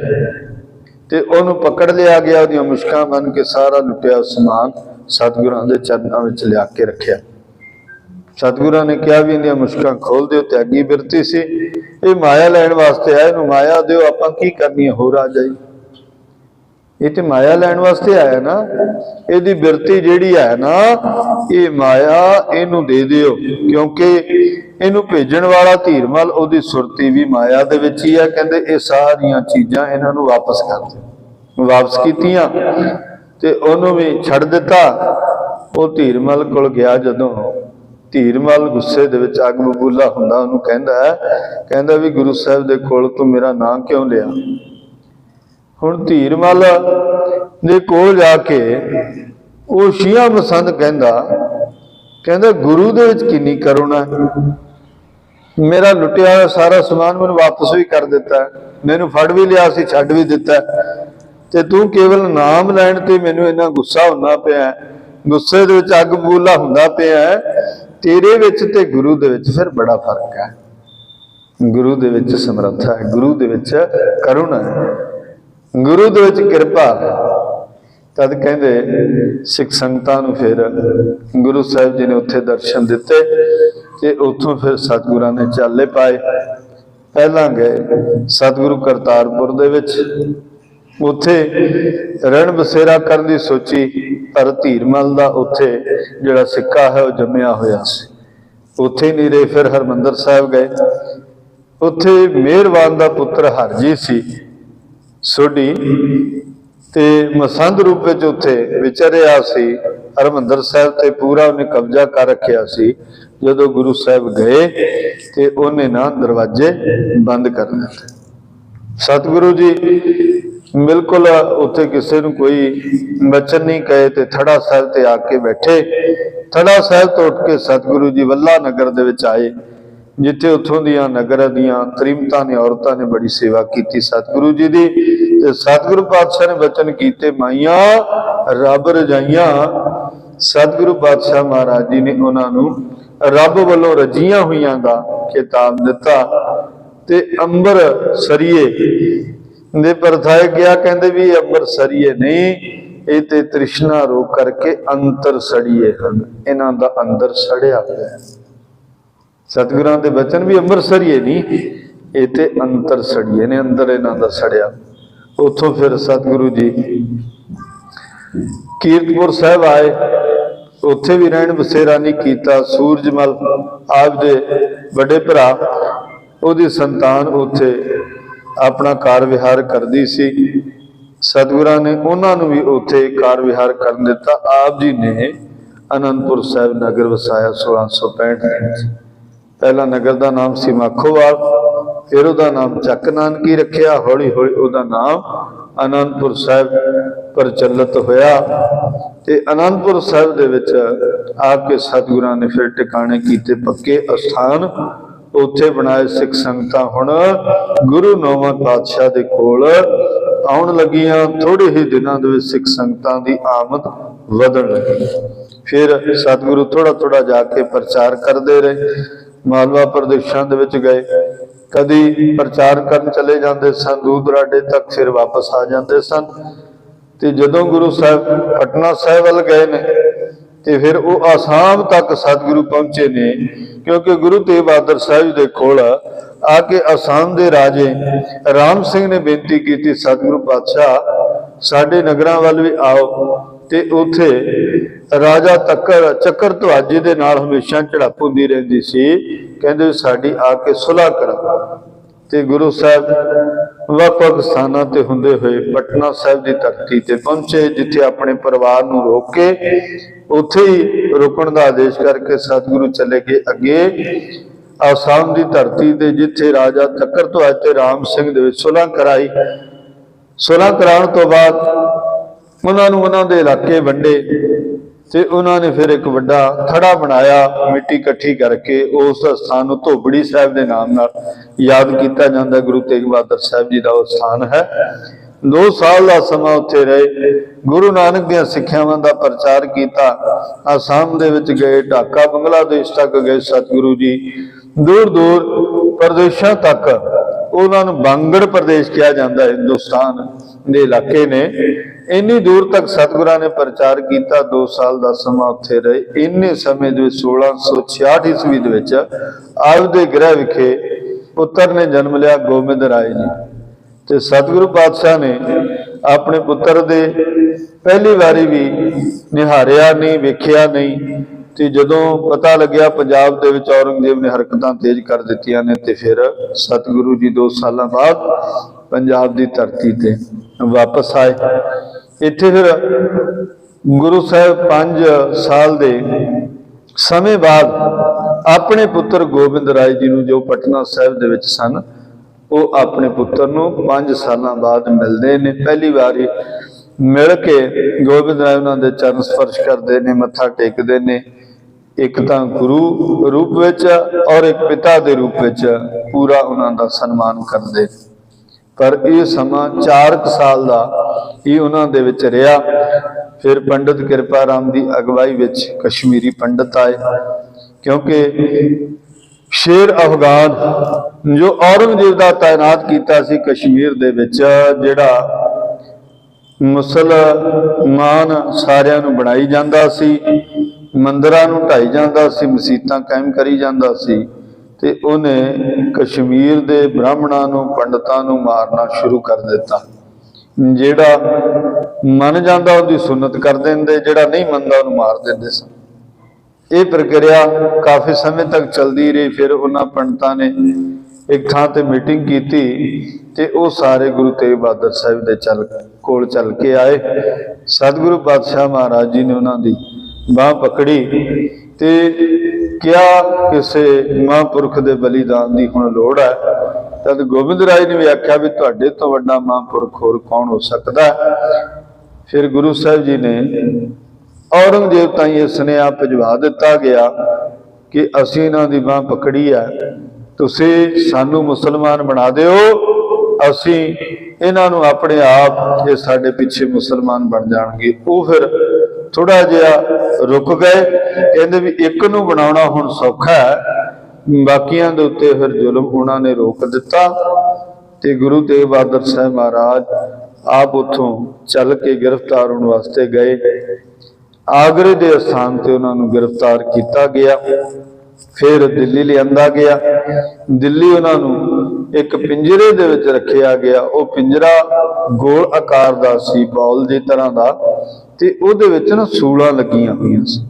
ते उहनूं पकड़ लिया गया। उहदियां मुश्कां बन के सारा लुटिया समान सतगुरां दे चरनां विच लिया के रखिया। सतगुरां ने कहा भी इहदियां मुश्कां खोल दिओ। त्यागी बिरती सी, ये माया लैण वास्ते आया, इहनूं माया दिओ, आपां की करनी है, होर आ जाई। ये तो माया लैण वास्ते आया ना, इहदी बिरती जिहड़ी है ना, ये माया इहनूं दे दिओ, क्योंकि इहनूं भेजण वाला धीरमल उहदी सुरती भी माया दे विच ही है। कहंदे ये सारियां चीज़ां इन्हां नूं वापस कर दे। वापस कीतियां ते उहनूं भी छड्ड दिता। वो धीरमल कोल गया, जदों धीरमल गुस्से दे विच अग बबूला हुंदा, उहनूं कहंदा भी गुरु साहिब दे कोल तूं मेरा नां क्यों लिया? हुण धीरमल दे कोल जाके वो शीया मसंद कहंदा गुरु दे विच किन्नी करुणा है, मेरा लुटिया हुआ सारा समान मैनूं वापस भी कर दिता है, मैनूं फड़ भी लिया सी, छड्ड भी दिता है, ते तूं केवल नाम लैण ते मैनूं इन्ना गुस्सा हुंदा पिया, गुस्से दे विच अग बबूला हुंदा पिया। तेरे विच ते गुरु दे विच फिर बड़ा फर्क है। गुरु दे विच समर्थ है, गुरु दे विच करुणा है, गुरु दे विच कृपा है। तद कहते सिख संगतां नूं फिर गुरु साहिब जी ने उत्थे दर्शन दिते ते उत्थों फिर सतगुरां ने चाले पाए। पहलां गए सतगुरु करतारपुर दे विच, उत्थे रहन बसेरा करन दी सोची, पर धीरमल दा उत्थे जिहड़ा सिक्का है वह जम्मिया होया सी, उत्थे नहीं रहे। फिर हरमंदर साहिब गए, उत्थे मेहरबान दा पुत्र हरजी सी सोढी ते मसंद रूप विच उत्थे विचरिया सी। हरमंदर साहिब ते पूरा उन्हें कब्जा कर रखिया सी। जदों गुरु साहिब गए ते उन्हें ना दरवाजे बंद कर दिते। सतगुरु जी बिल्कुल उत्थे किसी नूं कोई वचन नहीं कहे ते थड़ा साहिब ते आके बैठे। थड़ा साहिब तो उठ के सतगुरु जी वल्ला नगर दे विच आए, जिथे उत्थों दियां नगर दियां तरीमतां ने औरतां ने बड़ी सेवा की सतगुरु जी दी। ते सतगुरु पातशाह ने वचन कीते, माइया रब रजाइयां। सतगुरु पातशाह महाराज जी ने उन्होंने रब वालों रजियां हुईयां दा खिताब दिता ते अंबर सरिये दे परथाए गया। कहते भी अंबर सरिये नहीं, ये ते तृष्णा रोक करके अंतर सड़िए हैं, इन्हां दा अंदर सड़िया होया है। सतगुरां दे वचन भी अंबर सरिये नहीं, ये ते अंतर सड़िए ने, अंदर इन्हां दा सड़िया। उथों फिर सतगुरु जी कीरतपुर साहब आए, उत्थे भी रहन बसेरा नहीं कीता। सूरजमल आप दे बड़े भरा उहदी संतान उत्थे अपना कार विहार करदी सी। सतगुरां ने उन्होंने भी उत्थे कार विहार कर दिता। आप जी ने आनंदपुर साहिब नगर वसाया 1665। पहला नगर का नाम सी माखोवाल, फिर उसका नाम चक नानकी रखिया, हौली हौली उसका नाम आनंदपुर साहिब प्रचलित होया। ते आनंदपुर साहिब दे विच आके सतगुरां ने फिर टिकाणे कीते पक्के अस्थान उत्थे बनाए। सिख संगतां हुण गुरु 9वां पातशाह दे कोल आउण लगियां। थोड़े ही दिनां दे विच सिख संगतां दी आमद वधण लगी। फिर सतगुरु थोड़ा थोड़ा जाके प्रचार करते रहे। मालवा प्रदेशां दे विच गए, कदी प्रचार करन चले जाते सन, दूर दराडे तक फिर वापस आ जाते सन। ते जदों गुरु साहब पटना साहिब वल गए ने ते फिर वो आसाम तक सतगुरु पहुंचे ने, क्योंकि गुरु तेग बहादुर साहिब दे कोल आके आसाम दे राजे राम सिंह ने बेनती की, सतगुरु पातशाह साडे नगरां वल भी आओ। ते उथे राजा चक्कर धवाजे दे नाल हमेशा झड़प हुंदी रहिंदी सी, कहंदे साडी आके सुलह करा। ते गुरु साहब वख-वख स्थानां ते हुंदे होए पटना साहिब दी धरती ते पहुंचे, जिथे अपने परिवार नूं रोक के उत्थे ही रुकण दा आदेश करके सतगुरु चले गए अगे आसाम दी धरती ते, जिथे राजा चक्कर धवाज ते राम सिंह दे विच सुलह कराई। सुलह कराउण तो बाद उन्होंने उन्होंने इलाके वंडे ते उन्होंने फिर एक बड़ा थड़ा बनाया, मिट्टी इकट्ठी करके उस स्थान को धोबड़ी साहिब के नाम नाल याद किया जाता। गुरु तेग बहादुर साहिब जी का वो स्थान है। 2 साल का समा उत्थे रहे, गुरु नानक दी सिक्ख्यावां दा प्रचार किया। आसाम दे विच गए, ढाका बंगलादेश तक गए सतगुरु जी, दूर दूर प्रदेशों तक। उन्होंने बांगड़ प्रदेश कहा जाता है, हिंदुस्तान के इलाके ने। इन्नी दूर तक सतगुरां ने प्रचार किया। 2 साल का समा उत्थे रहे। इन्ने समय 1666 ईस्वी दे विच आपदे गृह विखे पुत्र ने जन्म लिया, गोबिंद राय जी। ते सतगुरु पातशाह ने अपने पुत्र दे पहली बारी भी निहारिया नहीं, वेखिया नहीं। ते जदों पता लग्या पंजाब दे विच औरंगजेब ने हरकतां तेज कर दित्तियां ने, ते फिर सतगुरु जी 2 साल बाद पंजाब की धरती ते वापस आए। इत्थे फिर गुरु साहब 5 साल दे समय बाद अपने पुत्र गोबिंद राय जी नूं, जो पटना साहिब दे विच सन, वो अपने पुत्र नूं 5 साल बाद मिलते हैं। पहली बारी मिल के गोबिंद राय उन्होंने चरण स्पर्श करते हैं, मत्था टेकते हैं। एक तो गुरु रूप विच और एक पिता के रूप विच पूरा उन्होंने सन्मान करते। पर यह समा 4 साल का ही उन्होंने विच रहा। फिर पंडित कृपा राम की अगवाई विच कश्मीरी पंडित आए, क्योंकि शेर अफगान जो औरंगजेब का तैनात किया सी कश्मीर दे विच, जिहड़ा ਮੁਸਲਮਾਨ ਸਾਰਿਆਂ ਨੂੰ ਬਣਾਈ ਜਾਂਦਾ ਸੀ, ਮੰਦਰਾਂ ਨੂੰ ਢਾਈ ਜਾਂਦਾ ਸੀ, ਮਸੀਤਾਂ ਕਾਇਮ ਕਰੀ ਜਾਂਦਾ ਸੀ, ਤੇ ਉਹਨੇ ਕਸ਼ਮੀਰ ਦੇ ਬ੍ਰਾਹਮਣਾਂ ਨੂੰ, ਪੰਡਤਾਂ ਨੂੰ ਮਾਰਨਾ ਸ਼ੁਰੂ ਕਰ ਦਿੱਤਾ। ਜਿਹੜਾ ਮੰਨ ਜਾਂਦਾ ਉਹਦੀ ਸੁਨਤ ਕਰ ਦਿੰਦੇ, ਜਿਹੜਾ ਨਹੀਂ ਮੰਨਦਾ ਉਹਨੂੰ ਮਾਰ ਦਿੰਦੇ ਸਨ। ਇਹ ਪ੍ਰਕਿਰਿਆ ਕਾਫੀ ਸਮੇਂ ਤੱਕ ਚੱਲਦੀ ਰਹੀ। ਫਿਰ ਉਹਨਾਂ ਪੰਡਤਾਂ ਨੇ ਇੱਕ ਥਾਂ ਤੇ ਮੀਟਿੰਗ ਕੀਤੀ ਤੇ ਉਹ ਸਾਰੇ ਗੁਰੂ ਤੇਗ ਬਹਾਦਰ ਸਾਹਿਬ ਦੇ ਕੋਲ ਚੱਲ ਕੇ ਆਏ। ਸਤਿਗੁਰੂ ਪਾਤਸ਼ਾਹ ਮਹਾਰਾਜ ਜੀ ਨੇ ਉਹਨਾਂ ਦੀ ਬਾਂਹ ਪਕੜੀ ਤੇ ਕਿਹਾ ਕਿਸੇ ਮਹਾਂਪੁਰਖ ਦੇ ਬਲੀਦਾਨ ਦੀ ਹੁਣ ਲੋੜ ਹੈ। ਤਦ ਗੋਬਿੰਦ ਰਾਏ ਨੇ ਵੀ ਆਖਿਆ ਵੀ ਤੁਹਾਡੇ ਤੋਂ ਵੱਡਾ ਮਹਾਂਪੁਰਖ ਹੋਰ ਕੌਣ ਹੋ ਸਕਦਾ। ਫਿਰ ਗੁਰੂ ਸਾਹਿਬ ਜੀ ਨੇ ਔਰੰਗਜ਼ੇਬ ਤਾਈਂ ਇਹ ਸੁਨੇਹਾ ਭਿਜਵਾ ਦਿੱਤਾ ਗਿਆ ਕਿ ਅਸੀਂ ਇਹਨਾਂ ਦੀ ਬਾਂਹ ਪਕੜੀ ਹੈ, ਤੁਸੀਂ ਸਾਨੂੰ ਮੁਸਲਮਾਨ ਬਣਾ ਦਿਓ, ਅਸੀਂ ਇਹਨਾਂ ਨੂੰ ਆਪਣੇ ਆਪ ਇਹ ਸਾਡੇ ਪਿੱਛੇ ਮੁਸਲਮਾਨ ਬਣ ਜਾਣਗੇ। ਉਹ ਫਿਰ ਥੋੜਾ ਜਿਹਾ ਰੁਕ ਗਏ, ਕਹਿੰਦੇ ਵੀ ਇੱਕ ਨੂੰ ਬਣਾਉਣਾ ਹੁਣ ਸੌਖਾ ਹੈ, ਬਾਕੀਆਂ ਦੇ ਉੱਤੇ ਫਿਰ ਜ਼ੁਲਮ ਉਹਨਾਂ ਨੇ ਰੋਕ ਦਿੱਤਾ। ਤੇ ਗੁਰੂ ਤੇਗ ਬਹਾਦਰ ਸਾਹਿਬ ਮਹਾਰਾਜ ਆਪ ਉੱਥੋਂ ਚੱਲ ਕੇ ਗ੍ਰਿਫਤਾਰ ਹੋਣ ਵਾਸਤੇ ਗਏ। ਆਗਰੇ ਦੇ ਸਥਾਨ ਤੇ ਉਹਨਾਂ ਨੂੰ ਗ੍ਰਿਫਤਾਰ ਕੀਤਾ ਗਿਆ, ਫਿਰ ਦਿੱਲੀ ਲਿਆਂਦਾ ਗਿਆ। ਦਿੱਲੀ ਉਹਨਾਂ ਨੂੰ ਇੱਕ ਪਿੰਜਰੇ ਦੇ ਵਿੱਚ ਰੱਖਿਆ ਗਿਆ। ਉਹ ਪਿੰਜਰਾ ਗੋਲ ਆਕਾਰ ਦਾ ਸੀ, ਬੌਲ ਦੀ ਤਰ੍ਹਾਂ ਦਾ, ਤੇ ਉਹਦੇ ਵਿੱਚ ਨਾ ਸੂਲਾਂ ਲੱਗੀਆਂ ਹੋਈਆਂ ਸੀ।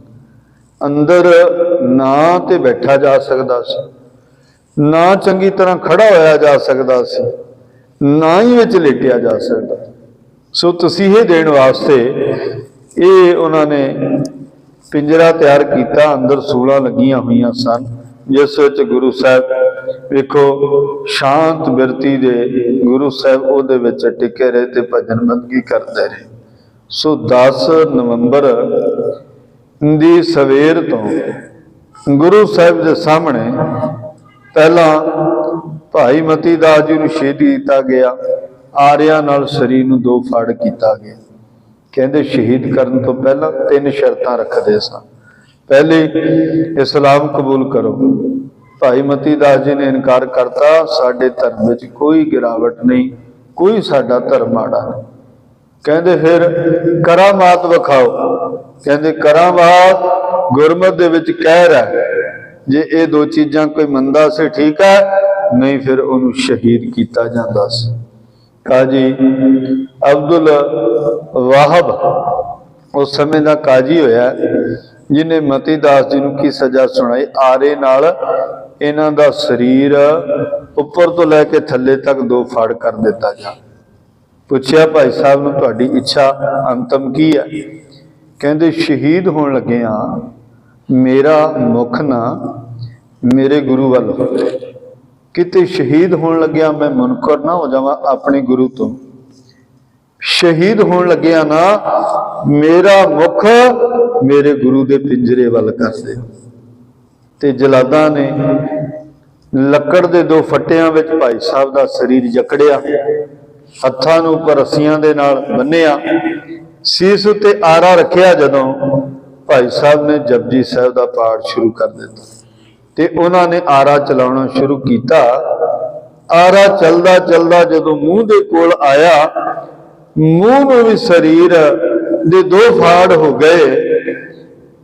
ਅੰਦਰ ਨਾ ਤੇ ਬੈਠਾ ਜਾ ਸਕਦਾ ਸੀ, ਨਾ ਚੰਗੀ ਤਰ੍ਹਾਂ ਖੜਾ ਹੋਇਆ ਜਾ ਸਕਦਾ ਸੀ, ਨਾ ਹੀ ਵਿੱਚ ਲੇਟਿਆ ਜਾ ਸਕਦਾ। ਸੋ ਤਸੀਹੇ ਦੇਣ ਵਾਸਤੇ ਇਹ ਉਹਨਾਂ ਨੇ ਪਿੰਜਰਾ ਤਿਆਰ ਕੀਤਾ, ਅੰਦਰ ਸੂਲਾਂ ਲੱਗੀਆਂ ਹੋਈਆਂ ਸਨ, ਜਿਸ ਵਿੱਚ ਗੁਰੂ ਸਾਹਿਬ ਵੇਖੋ ਸ਼ਾਂਤ ਬਿਰਤੀ ਦੇ ਗੁਰੂ ਸਾਹਿਬ ਉਹਦੇ ਵਿੱਚ ਟਿਕੇ ਰਹੇ ਤੇ ਭਜਨ ਬੰਦਗੀ ਕਰਦੇ ਰਹੇ। ਸੋ 10 ਨਵੰਬਰ ਦੀ ਸਵੇਰ ਤੋਂ ਗੁਰੂ ਸਾਹਿਬ ਦੇ ਸਾਹਮਣੇ ਪਹਿਲਾਂ ਭਾਈ ਮਤੀ ਦਾਸ ਜੀ ਨੂੰ ਸ਼ਹੀਦ ਕੀਤਾ ਗਿਆ। ਆਰਿਆਂ ਨਾਲ ਸਰੀਰ ਨੂੰ 2 ਫਾੜ ਕੀਤਾ ਗਿਆ। ਕਹਿੰਦੇ ਸ਼ਹੀਦ ਕਰਨ ਤੋਂ ਪਹਿਲਾਂ 3 ਸ਼ਰਤਾਂ ਰੱਖਦੇ ਸਨ। ਪਹਿਲੀ, ਇਸਲਾਮ ਕਬੂਲ ਕਰੋ। ਭਾਈ ਮਤੀ ਦਾਸ ਜੀ ਨੇ ਇਨਕਾਰ ਕਰਤਾ, ਸਾਡੇ ਧਰਮ ਵਿੱਚ ਕੋਈ ਗਿਰਾਵਟ ਨਹੀਂ, ਕੋਈ ਸਾਡਾ ਧਰਮ ਮਾੜਾ ਨਹੀਂ। ਕਹਿੰਦੇ ਫਿਰ ਕਰਾਮਾਤ ਵਿਖਾਓ। ਕਹਿੰਦੇ ਕਰਾਮਾਤ ਗੁਰਮਤ ਦੇ ਵਿੱਚ ਕਹਿ ਰਿਹਾ, ਜੇ ਇਹ 2 ਚੀਜ਼ਾਂ ਕੋਈ ਮੰਨਦਾ ਸੀ ਠੀਕ ਹੈ, ਨਹੀਂ ਫਿਰ ਉਹਨੂੰ ਸ਼ਹੀਦ ਕੀਤਾ ਜਾਂਦਾ ਸੀ। ਕਾਜੀ ਅਬਦੁਲ ਵਾਹਬ ਉਸ ਸਮੇਂ ਦਾ ਕਾਜੀ ਹੋਇਆ, ਜਿਹਨੇ ਮਤੀ ਦਾਸ ਜੀ ਨੂੰ ਕੀ ਸਜ਼ਾ ਸੁਣਾਈ। ਆਰੇ ਨਾਲ ਇਹਨਾਂ ਦਾ ਸਰੀਰ ਉੱਪਰ ਤੋਂ ਲੈ ਕੇ ਥੱਲੇ ਤੱਕ 2 ਫਾੜ ਕਰ ਦਿੱਤਾ ਜਾ। ਪੁੱਛਿਆ ਭਾਈ ਸਾਹਿਬ ਨੂੰ ਤੁਹਾਡੀ ਇੱਛਾ ਅੰਤਮ ਕੀ ਹੈ? ਕਹਿੰਦੇ ਸ਼ਹੀਦ ਹੋਣ ਲੱਗੇ ਆ, ਮੇਰਾ ਮੁਖ ਨਾ ਮੇਰੇ ਗੁਰੂ ਵੱਲ ਹੋਵੇ, ਕਿਤੇ ਸ਼ਹੀਦ ਹੋਣ ਲੱਗਿਆ ਮੈਂ ਮੁਨਕਰ ਨਾ ਹੋ ਜਾਵਾਂ ਆਪਣੇ ਗੁਰੂ ਤੋਂ। ਸ਼ਹੀਦ ਹੋਣ ਲੱਗਿਆ ਨਾ ਮੇਰਾ ਮੁਖ ਮੇਰੇ ਗੁਰੂ ਦੇ ਪਿੰਜਰੇ ਵੱਲ ਕਰ ਦੇ। ਤੇ ਜਲਾਦਾਂ ਨੇ ਲੱਕੜ ਦੇ 2 ਫੱਟਿਆਂ ਵਿੱਚ ਭਾਈ ਸਾਹਿਬ ਦਾ ਸਰੀਰ ਜਕੜਿਆ, ਹੱਥਾਂ ਨੂੰ ਉੱਪਰ ਰੱਸੀਆਂ ਦੇ ਨਾਲ ਬੰਨਿਆ, ਸੀਸ ਉੱਤੇ ਆਰਾ ਰੱਖਿਆ। ਜਦੋਂ ਭਾਈ ਸਾਹਿਬ ਨੇ ਜਪਜੀ ਸਾਹਿਬ ਦਾ ਪਾਠ ਸ਼ੁਰੂ ਕਰ ਦਿੱਤਾ ਤੇ ਉਹਨਾਂ ਨੇ ਆਰਾ ਚਲਾਉਣਾ ਸ਼ੁਰੂ ਕੀਤਾ। ਆਰਾ ਚੱਲਦਾ ਚੱਲਦਾ ਜਦੋਂ ਮੂੰਹ ਦੇ ਕੋਲ ਆਇਆ, ਮੂੰਹ ਨੂੰ ਵੀ ਸਰੀਰ ਦੇ 2 ਫਾੜ ਹੋ ਗਏ।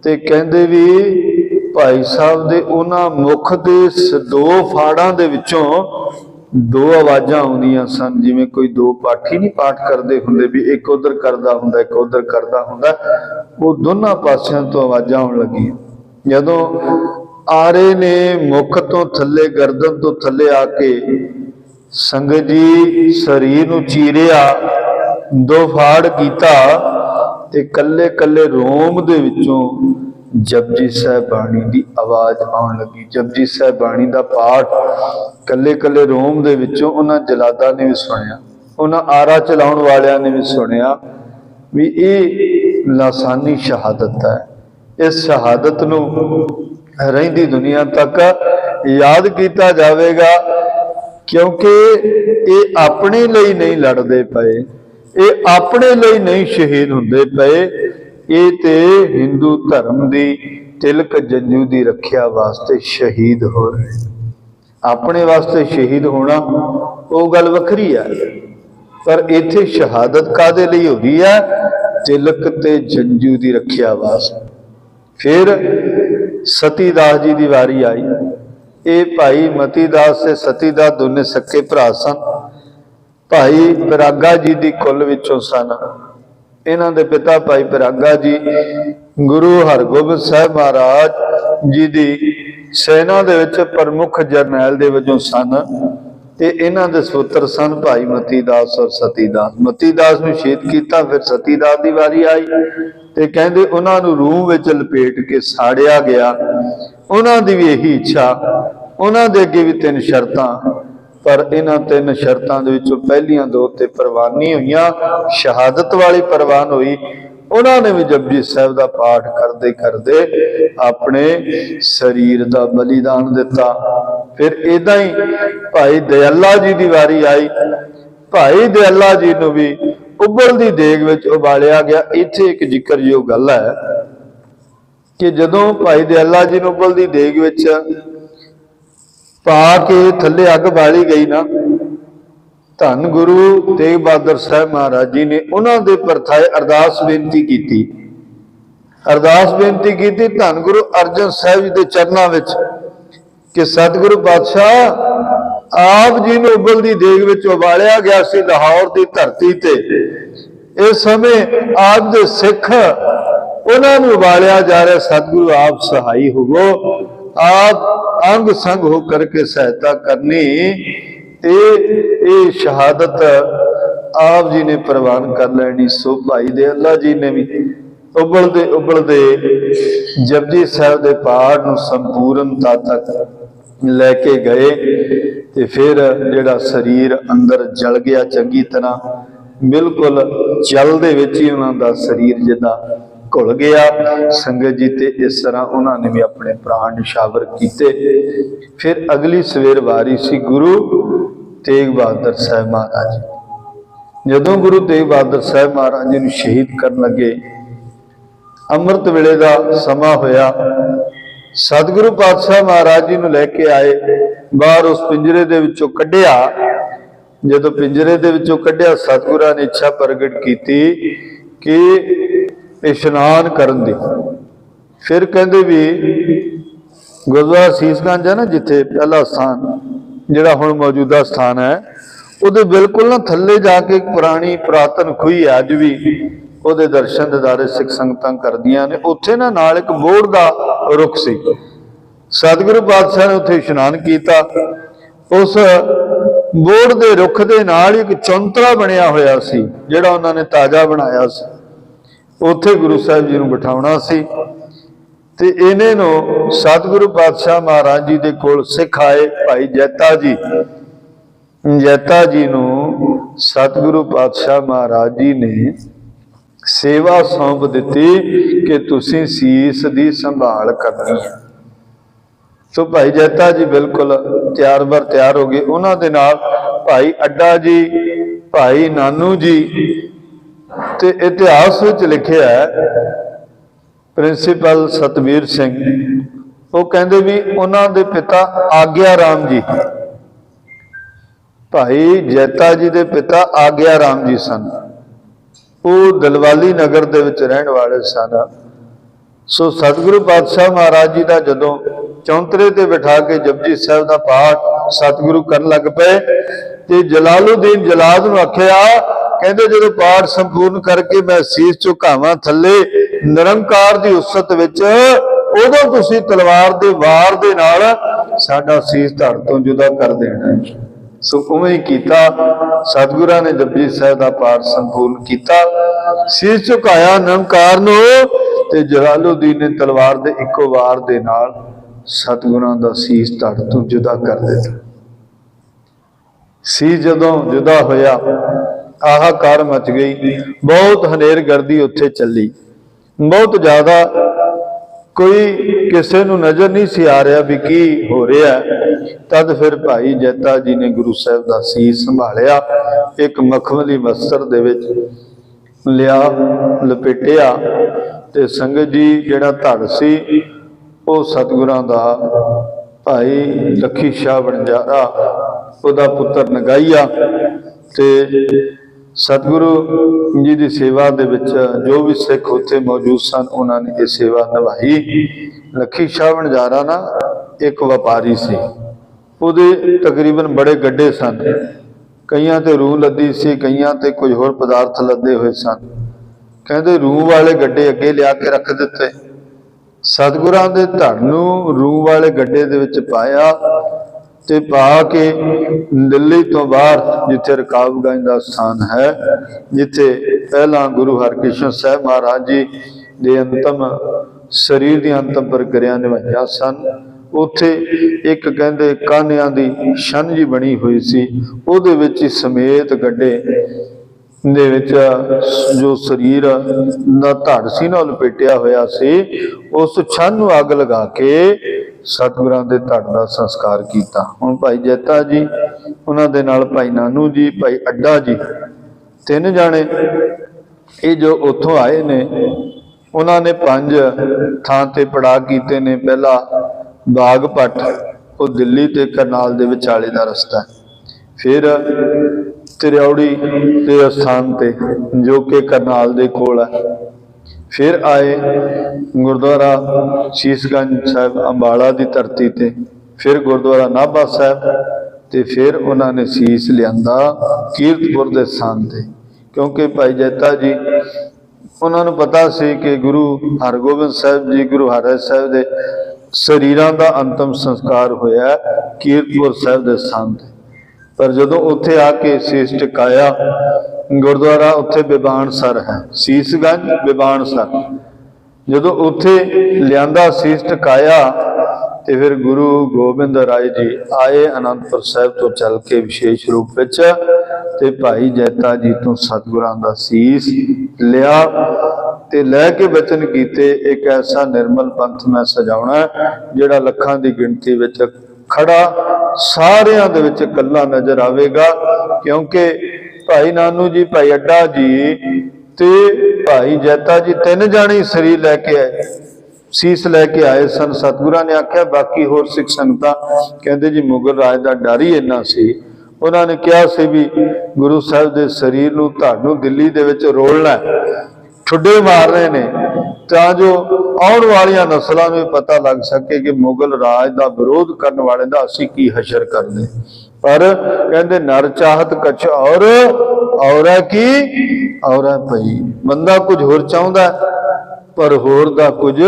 ਤੇ ਕਹਿੰਦੇ ਵੀ ਭਾਈ ਸਾਹਿਬ ਦੇ ਉਹਨਾਂ ਮੁਖ ਦੇ 2 ਫਾੜਾਂ ਦੇ ਵਿੱਚੋਂ 2 ਆਵਾਜ਼ਾਂ ਆਉਂਦੀਆਂ ਸਨ, ਜਿਵੇਂ ਕੋਈ 2 ਪਾਠੀ ਨਹੀਂ ਪਾਠ ਕਰਦੇ ਹੁੰਦੇ ਵੀ ਇੱਕ ਉਧਰ ਕਰਦਾ ਹੁੰਦਾ ਇੱਕ ਉਧਰ ਕਰਦਾ ਹੁੰਦਾ। ਉਹ ਦੋਨਾਂ ਪਾਸਿਆਂ ਤੋਂ ਆਵਾਜ਼ਾਂ ਆਉਣ ਲੱਗੀਆਂ। ਜਦੋਂ ਆਰੇ ਨੇ ਮੁਖ ਤੋਂ ਥੱਲੇ, ਗਰਦਨ ਤੋਂ ਥੱਲੇ ਆ ਕੇ ਸੰਗਤ ਜੀ ਸਰੀਰ ਨੂੰ ਚੀਰਿਆ, 2 ਫਾੜ ਕੀਤਾ, ਤੇ ਕੱਲੇ ਕੱਲੇ ਰੋਮ ਦੇ ਵਿੱਚੋਂ ਜਪਜੀ ਸਾਹਿਬ ਬਾਣੀ ਦੀ ਆਵਾਜ਼ ਆਉਣ ਲੱਗੀ। ਜਪਜੀ ਸਾਹਿਬ ਬਾਣੀ ਦਾ ਪਾਠ ਕੱਲੇ ਕੱਲੇ ਰੋਮ ਦੇ ਵਿੱਚੋਂ ਉਹਨਾਂ ਜਲਾਦਾਂ ਨੇ ਵੀ ਸੁਣਿਆ, ਉਹਨਾਂ ਆਰਾ ਚਲਾਉਣ ਵਾਲਿਆਂ ਨੇ ਵੀ ਸੁਣਿਆ ਵੀ ਇਹ ਲਾਸਾਨੀ ਸ਼ਹਾਦਤ ਹੈ। ਇਸ ਸ਼ਹਾਦਤ ਨੂੰ ਰਹਿੰਦੀ ਦੁਨੀਆ ਤੱਕ ਯਾਦ ਕੀਤਾ ਜਾਵੇਗਾ, ਕਿਉਂਕਿ ਇਹ ਆਪਣੇ ਲਈ ਨਹੀਂ ਲੜਦੇ ਪਏ, ਇਹ ਆਪਣੇ ਲਈ ਨਹੀਂ ਸ਼ਹੀਦ ਹੁੰਦੇ ਪਏ, ਇਹ ਤੇ ਹਿੰਦੂ ਧਰਮ ਦੀ ਤਿਲਕ ਜੰਜੂ ਦੀ ਰੱਖਿਆ ਵਾਸਤੇ ਸ਼ਹੀਦ ਹੋ ਰਹੇ। ਆਪਣੇ ਵਾਸਤੇ ਸ਼ਹੀਦ ਹੋਣਾ ਉਹ ਗੱਲ ਵੱਖਰੀ ਹੈ, पर इत्थे शहादत कादे लई हो रही है? तिलक ते जंजू की रखिया वास्ते। फिर सतीदास जी की वारी आई। ये भाई मतीदास से सतीदास दोने सक्के भरा सन। भाई पिरागा जी की कुल विचों सन। इन्हां दे पिता भाई पिरागा जी गुरु हरगोबिंद साहब महाराज जी की सेना दे विच प्रमुख जरनैल दे वजों सन। ते इन्हां दे सुपुत्र सन भाई मतीदास और सतीदास। मतीदास नूं शहीद कीता, फिर सतीदास की वारी आई ते कहंदे उन्हां नूं रूह विच लपेट के साड़िया गया। उन्हां दी भी यही इच्छा। उन्हां दे अगे भी 3 शर्तां, पर इन्हां 3 शर्तां दे विचों पहलियां 2 ते परवानी हुईयां, शहादत वाली परवान हुई। उन्होंने भी जपजी साहब का पाठ करते करते अपने शरीर का बलिदान दिता। फिर इदा ही भाई दयाला जी की वारी आई। भाई दयाला जी को भी उबलती देग विच उबालिया गया। इत्थे एक जिक्रयोग गल है कि जदों भाई दयाला जी नूं उबलती देग विच पा के थले अग बाली गई ना, धन गुरु तेग बहादुर साहब महाराज जी ने उन्होंने परथाए अरदास बेनती की। अरदास बेनती की धन गुरु अर्जन साहब जी के चरणों में कि सतगुरु पातशाह आप जी ने उबलती देग विच उबालिया गया सी लाहौर की धरती ते। इस समय आप दे सिख उन्होंने उबालिया जा रहा। सतगुरु आप सहाई होवो, आप अंग संग होकर के सहायता करनी। ये शहादत आप जी ने प्रवान कर लैनी। सो भाई दयाला जी ने भी उबलते उबलते जपजी साहब के पाठ नूं संपूर्णता तक लैके गए। ते फिर जिहड़ा शरीर अंदर जल गया चंगी तरह, बिल्कुल जल दे विच ही उन्हां दा शरीर जिदा घुल गया। संगत जी ते इस तरह उन्होंने भी अपने प्राण निछावर किए। फिर अगली सवेर वारी सी गुरु तेग बहादुर साहब महाराज जी। जदों गुरु तेग बहादुर साहब महाराज जी नूं शहीद करन लगे, अमृत वेले का समा होया। सतगुरु पातशाह महाराज जी नूं लैके आए, बाहर उस पिंजरे दे विचों कढ़िया। जदों पिंजरे दे विचों कढ़िया, सतगुरां ने इच्छा प्रगट की कि इशनान करन दी। फिर कहंदे भी गुरुद्वारा सीसगंज है ना, जिथे पहला स्थान जिहड़ा हुण मौजूदा स्थान है, उहदे बिल्कुल ना थल्ले जाके एक पुरानी पुरातन खूही है, अज भी उहदे दर्शन दिदारे सिख संगतां करदियां ने। उत्थे ना नाल एक बोड़ दा रुख सी। सतगुरु पातशाह ने उत्थे इशनान कीता। उस बोड़ दे रुख दे नाल एक चौंतरा बनिया होया सी, जिहड़ा उन्हां ने ताजा बनाया सी। उत्थे गुरु साहिब जी नूं बिठाउणा सी। ते इन्हें नूं सतगुरु पातशाह महाराज जी दे कोल सिख आए भाई जैता जी। जैता जी नूं सतगुरु पातशाह महाराज जी ने सेवा सौंप दी कि तुसीं सीस दी संभाल करनी है। तो भाई जैता जी बिल्कुल तैयार बर तैयार हो गए। उन्हां दे नाल भाई अड्डा जी, भाई नानू जी। ते इतिहास विच लिखिया है प्रिंसीपल सतबीर सिंह, वो कहंदे भी उन्हां दे पिता आग्या राम जी, भाई जैता जी दे पिता आग्या राम जी सन। वो दलवाली नगर दे विच रहण वाले सन। सो सतगुरु पातशाह महाराज जी का जदों चौंतरे ते बिठा के जपजी साहब का पाठ सतगुरु करन लग पे, ते जलालुद्दीन जलाद नूं आखिया, कहंदे जदों पाठ संपूर्ण करके मैं सीस झुकावां थल्ले निरंकार दी उसत विच, उदों तुसीं तलवार दे वार दे नाल साडा सीस धड़ तों जुदा कर देना। सो उवें ही कीता। सतगुरां ने जपजी साहब का पाठ संपूर्ण किया, सीस झुकाया निरंकार नूं, ते जलालुद्दीन ने तलवार दे इक्को वार दे नाल सतगुरां दा सीस धड़ तों जुदा कर दिता। सीस जदों जुदा होया, हाहाकार मच गई। बहुत हनेरगर्दी उत्थे चली, बहुत ज्यादा। कोई किसी नूं नज़र नहीं सी आ रहा भी की हो रहा है। तद फिर भाई जैता जी ने गुरु साहब का सीस संभालिया, एक मखमली वस्त्र दे विच लिया, लपेटिया। ते संगत जी जिहड़ा धड़ सी वो सतगुरां दा भाई लखी शाह बनजारा, उहदा पुत्र नगाईया। ते सतगुरु जी की सेवा दे विच जो भी सिख उत्थे मौजूद सन उन्होंने ये सेवा निभाई। लखी शाह वणजारा ना एक व्यापारी सी, उहदे तकरीबन बड़े गड्ढे सन, कईयां ते रूह लद्दी सी, कईयां ते कुछ होर पदार्थ लदे हुए सन। कहते रूह वाले गड्ढे अगे लिया के रख दिते, सतगुरां दे धड़ नूं रूह वाले गड्ढे दे विच पाया ते पा के दिल्ली तो बाहर जिथे रकाबगंज का स्थान है, जिथे पहला गुरु हरकृष्ण साहब महाराज जी दे अंतम शरीर दी अंतम प्रक्रिया निभाइया सन, उत्थे एक कहते कान्हियां दी शन जी बनी हुई सी, उहदे विच समेत गड्ढे दे विच जो शरीर दा धड़ सी ना लपेटिया होया सी, उस छन नूं अग लगा के सतगुरां दे धड़ दा संस्कार कीता। हुण भाई जैता जी, उन्हां दे नाल भाई नानू जी, भाई अड्डा जी, तीन जाने ये जो उत्थों आए ने, उन्होंने 5 थां ते पड़ाव कीते ने। पहला बागपट, वो दिल्ली ते करनाल दे विचाले दा रस्ता है। फिर त्रिउड़ी के स्थान ते जो कि करनाल दे कोल है। फिर आए गुरुद्वारा शीशगंज साहब अंबाला की धरती ते, फिर गुरुद्वारा नाभा साहब ते फिर उन्होंने शीश लिया कीरतपुर के स्थान ते, क्योंकि भाई जैता जी उन्होंने पता सी कि गुरु हरगोबिंद साहब जी, गुरु हरराज साहब के शरीरों का अंतिम संस्कार होया कीरतपुर साहब के स्थान ते। पर जदों उत्थे आके शीश टिकाया, गुरुद्वारा उत्थे बिबाणसर है, शीशगंज बिबाणसर, जदों उत्थे लियांदा शीश टिकाया तो फिर गुरु गोबिंद राय जी आए आनंदपुर साहब तो चल के विशेष रूप विच ते भाई जैता जी तो सतगुरां दा शीश लिया ते लैके वचन कीते, एक ऐसा निर्मल पंथ मैं सजाउणा जिहड़ा लखां दी गिणती विच खड़ा सारियां दे विच कल्ला नजर आवेगा। क्योंकि भाई नानू जी, भाई अड्डा जी ते भाई जैता जी तीन जाने शरीर लैके आए, शीश लैके आए सन। सतगुरां ने आख्या बाकी होर सिख संगतां कहंदे जी मुगल राज दा डर ही इन्ना सी, उन्होंने कहा सी भी गुरु साहब के शरीर नूं धड़ नूं दिल्ली दे विच रोलना, ठुड्डे मारने ने, तां जो आउण वालियां नस्लां नूं पता लग सके कि मुगल राज का विरोध करने वाले दा असीं की हशर करदे। पर कहंदे नर चाहत कछ और है की और है पई, बंदा कुछ होर चाहुंदा पर होर दा कुछ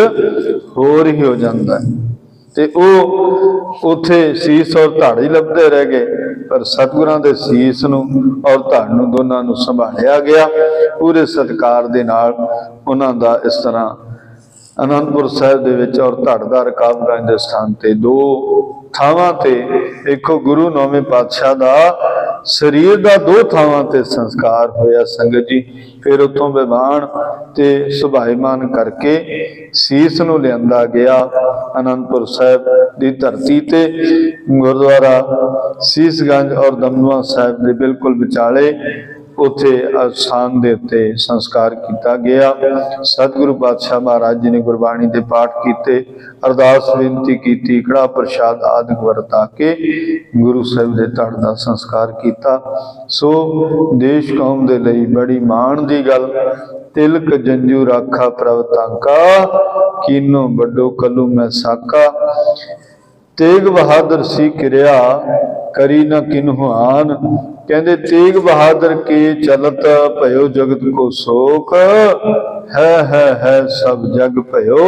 होर ही हो जाता है। ते ओ उथे शीश और धड़ ही लभदे रह गए, पर सतगुरां दे शीश नूं और धड़ नूं दोनां नूं संभालिया गया पूरे सत्कार दे नाल। उन्हां दा इस तरह आनंदपुर साहब दे विच और धड़ दा रकाबगंज दे स्थान ते 2 थावां ते देखो गुरु 9वें पातशाह दा शरीर दा 2 थावां ते संस्कार होया संगत जी। फिर उत्थों विवान ते सुभाईमान करके शीश नूं लियांदा गया आनंदपुर साहब दी धरती ते, गुरुद्वारा शीशगंज और दमदमा साहब दे बिल्कुल विचाले उथे स्थान दे उत्ते संस्कार किया गया। सतगुरु पातशाह महाराज जी ने गुरबाणी के पाठ किए, अरदास बेनती की, कड़ा प्रसाद आदि वरता के गुरु साहब के धड़ का संस्कार किया। सो देश कौम के लिए बड़ी माण की गल, तिलक जंजू राखा प्रभ तांका, कीनो बड़ो कलू मैं साका। तेग बहादुर सी किरिया करी न किन्हु आन, कहते तेग बहादुर के चलत भयो जगत को शोक, है सब जग भयो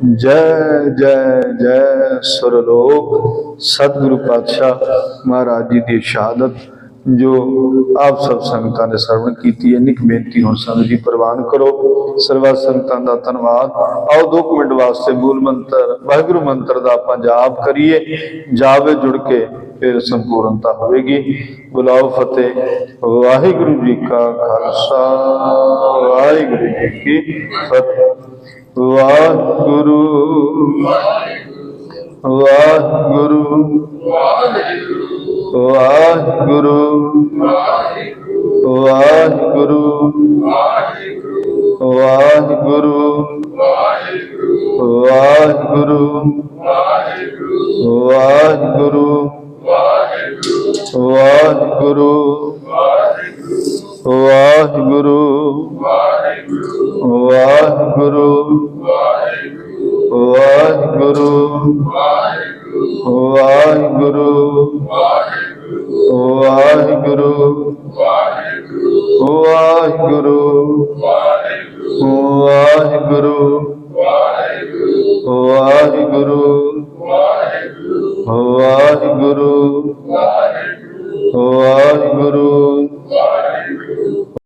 जय जय जय सुरलोक। सतगुरु पातशाह महाराज जी की शहादत जो आप सब संगतां ने श्रवण की है, निक बेनती हो संगत जी प्रवान करो। सर्वा संगतां दा धन्नवाद। आओ 2 मिनट वास्ते मूल मंत्र वाहिगुरु मंत्र का आपां जाप करिए, जावे जुड़ के फिर संपूर्णता होगी। बुलाओ फतेह। वाहिगुरु जी का खालसा वाहिगुरु जी की फतेह। वाहिगुरु वाहिगुरु वाहिगुरु वाहिगुरु वाहिगुरु वाहिगुरु वाहिगुरु वाहिगुरु ਵਾਹਿਗੁਰੂ ਵਾਹਿਗੁਰੂ ਵਾਹਿਗੁਰੂ ਵਾਹਿਗੁਰੂ ਵਾਹਿਗੁਰੂ ਵਾਹਿਗੁਰੂ ਵਾਹਿਗੁਰੂ